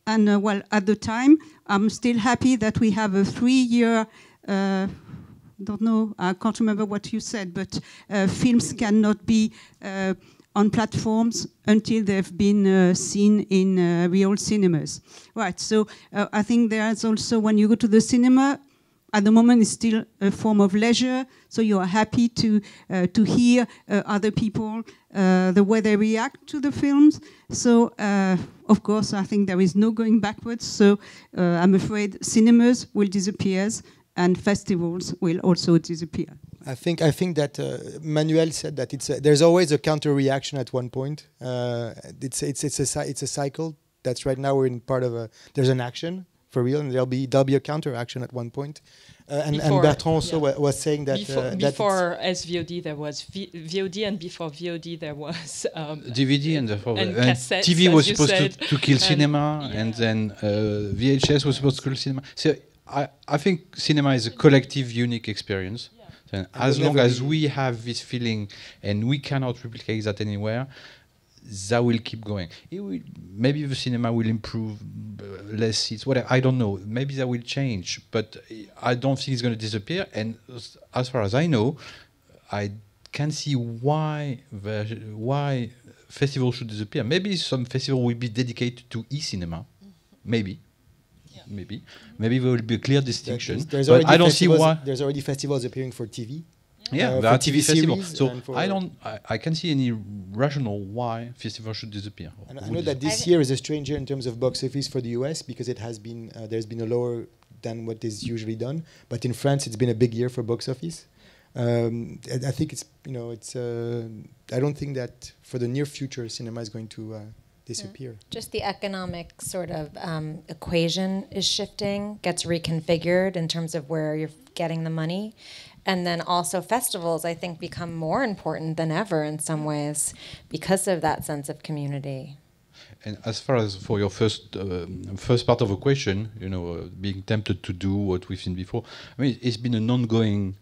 And, well, at the time, I'm still happy that we have a 3-year, don't know, I can't remember what you said, but films cannot be on platforms until they've been seen in real cinemas. Right, so I think there's also, when you go to the cinema, at the moment it's still a form of leisure, so you are happy to hear other people, the way they react to the films. So, of course, I think there is no going backwards, so I'm afraid cinemas will disappear and festivals will also disappear. I think that Manuel said that there's always a counter reaction at one point. It's a cycle. That's right now we're in part of there's an action for real, and there'll be a counter action at one point. And Bertrand also was saying that before SVOD there was VOD, and before VOD there was DVD, and cassettes, TV was supposed to kill cinema, and then VHS was supposed to kill cinema. So I think cinema is a collective, unique experience. And as long as we have this feeling and we cannot replicate that anywhere, that will keep going. Maybe the cinema will improve, less seats, whatever. I don't know. Maybe that will change, but I don't think it's going to disappear. And as far as I know, I can't see why festivals should disappear. Maybe some festival will be dedicated to e-cinema. Maybe. Maybe there will be a clear distinction. But I don't see why. There's already festivals appearing for TV. Yeah, there are TV festivals. So I can't see any rationale why festivals should disappear. And I know that this year is a strange year in terms of box office for the US, because it has been there's been a lower than what is usually done. But in France, it's been a big year for box office. I think it's I don't think that for the near future cinema is going to disappear. Yeah. Just the economic sort of equation is shifting, gets reconfigured in terms of where you're getting the money. And then also festivals, I think, become more important than ever in some ways because of that sense of community. And as far as for your first part of the question, being tempted to do what we've seen before, I mean, it's been an ongoing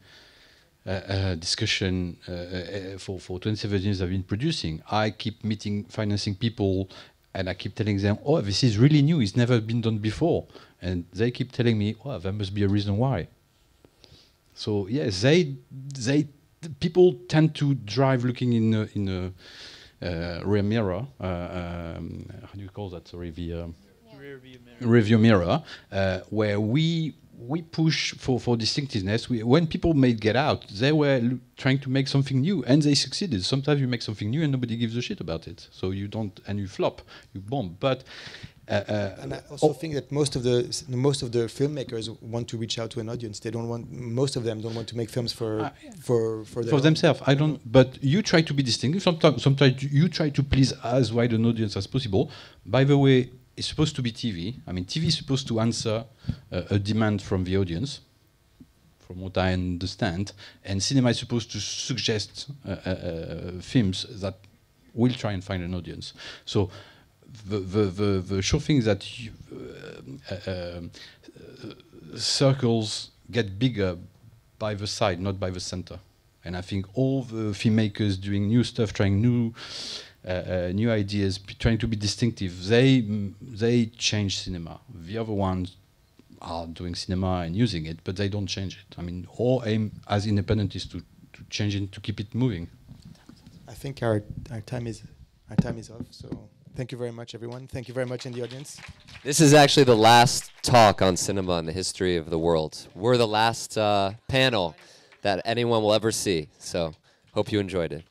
discussion for 27 years I've been producing. I keep meeting financing people, and I keep telling them, oh, this is really new, it's never been done before. And they keep telling me, well, there must be a reason why. So yes, people tend to drive looking in a rear mirror. How do you call that? Sorry, the rear view mirror, where we push for distinctiveness. When people made Get Out, they were trying to make something new, and they succeeded. Sometimes you make something new and nobody gives a shit about it. So you don't, and you flop, you bomb. But and I also think that most of the filmmakers want to reach out to an audience. Most of them don't want to make films for themselves. I don't. But you try to be distinctive. Sometimes you try to please as wide an audience as possible. By the way, it's supposed to be TV. I mean, TV is supposed to answer a demand from the audience, from what I understand. And cinema is supposed to suggest films that will try and find an audience. So the sure thing is that circles get bigger by the side, not by the center. And I think all the filmmakers doing new stuff, trying new ideas, trying to be distinctive, they change cinema. The other ones are doing cinema and using it, but they don't change it. I mean, our aim as independent is to change it, to keep it moving. I think our time is off. So Thank you very much, everyone. Thank you very much in the audience. This is actually the last talk on cinema in the history of the world. We're the last panel that anyone will ever see. So hope you enjoyed it.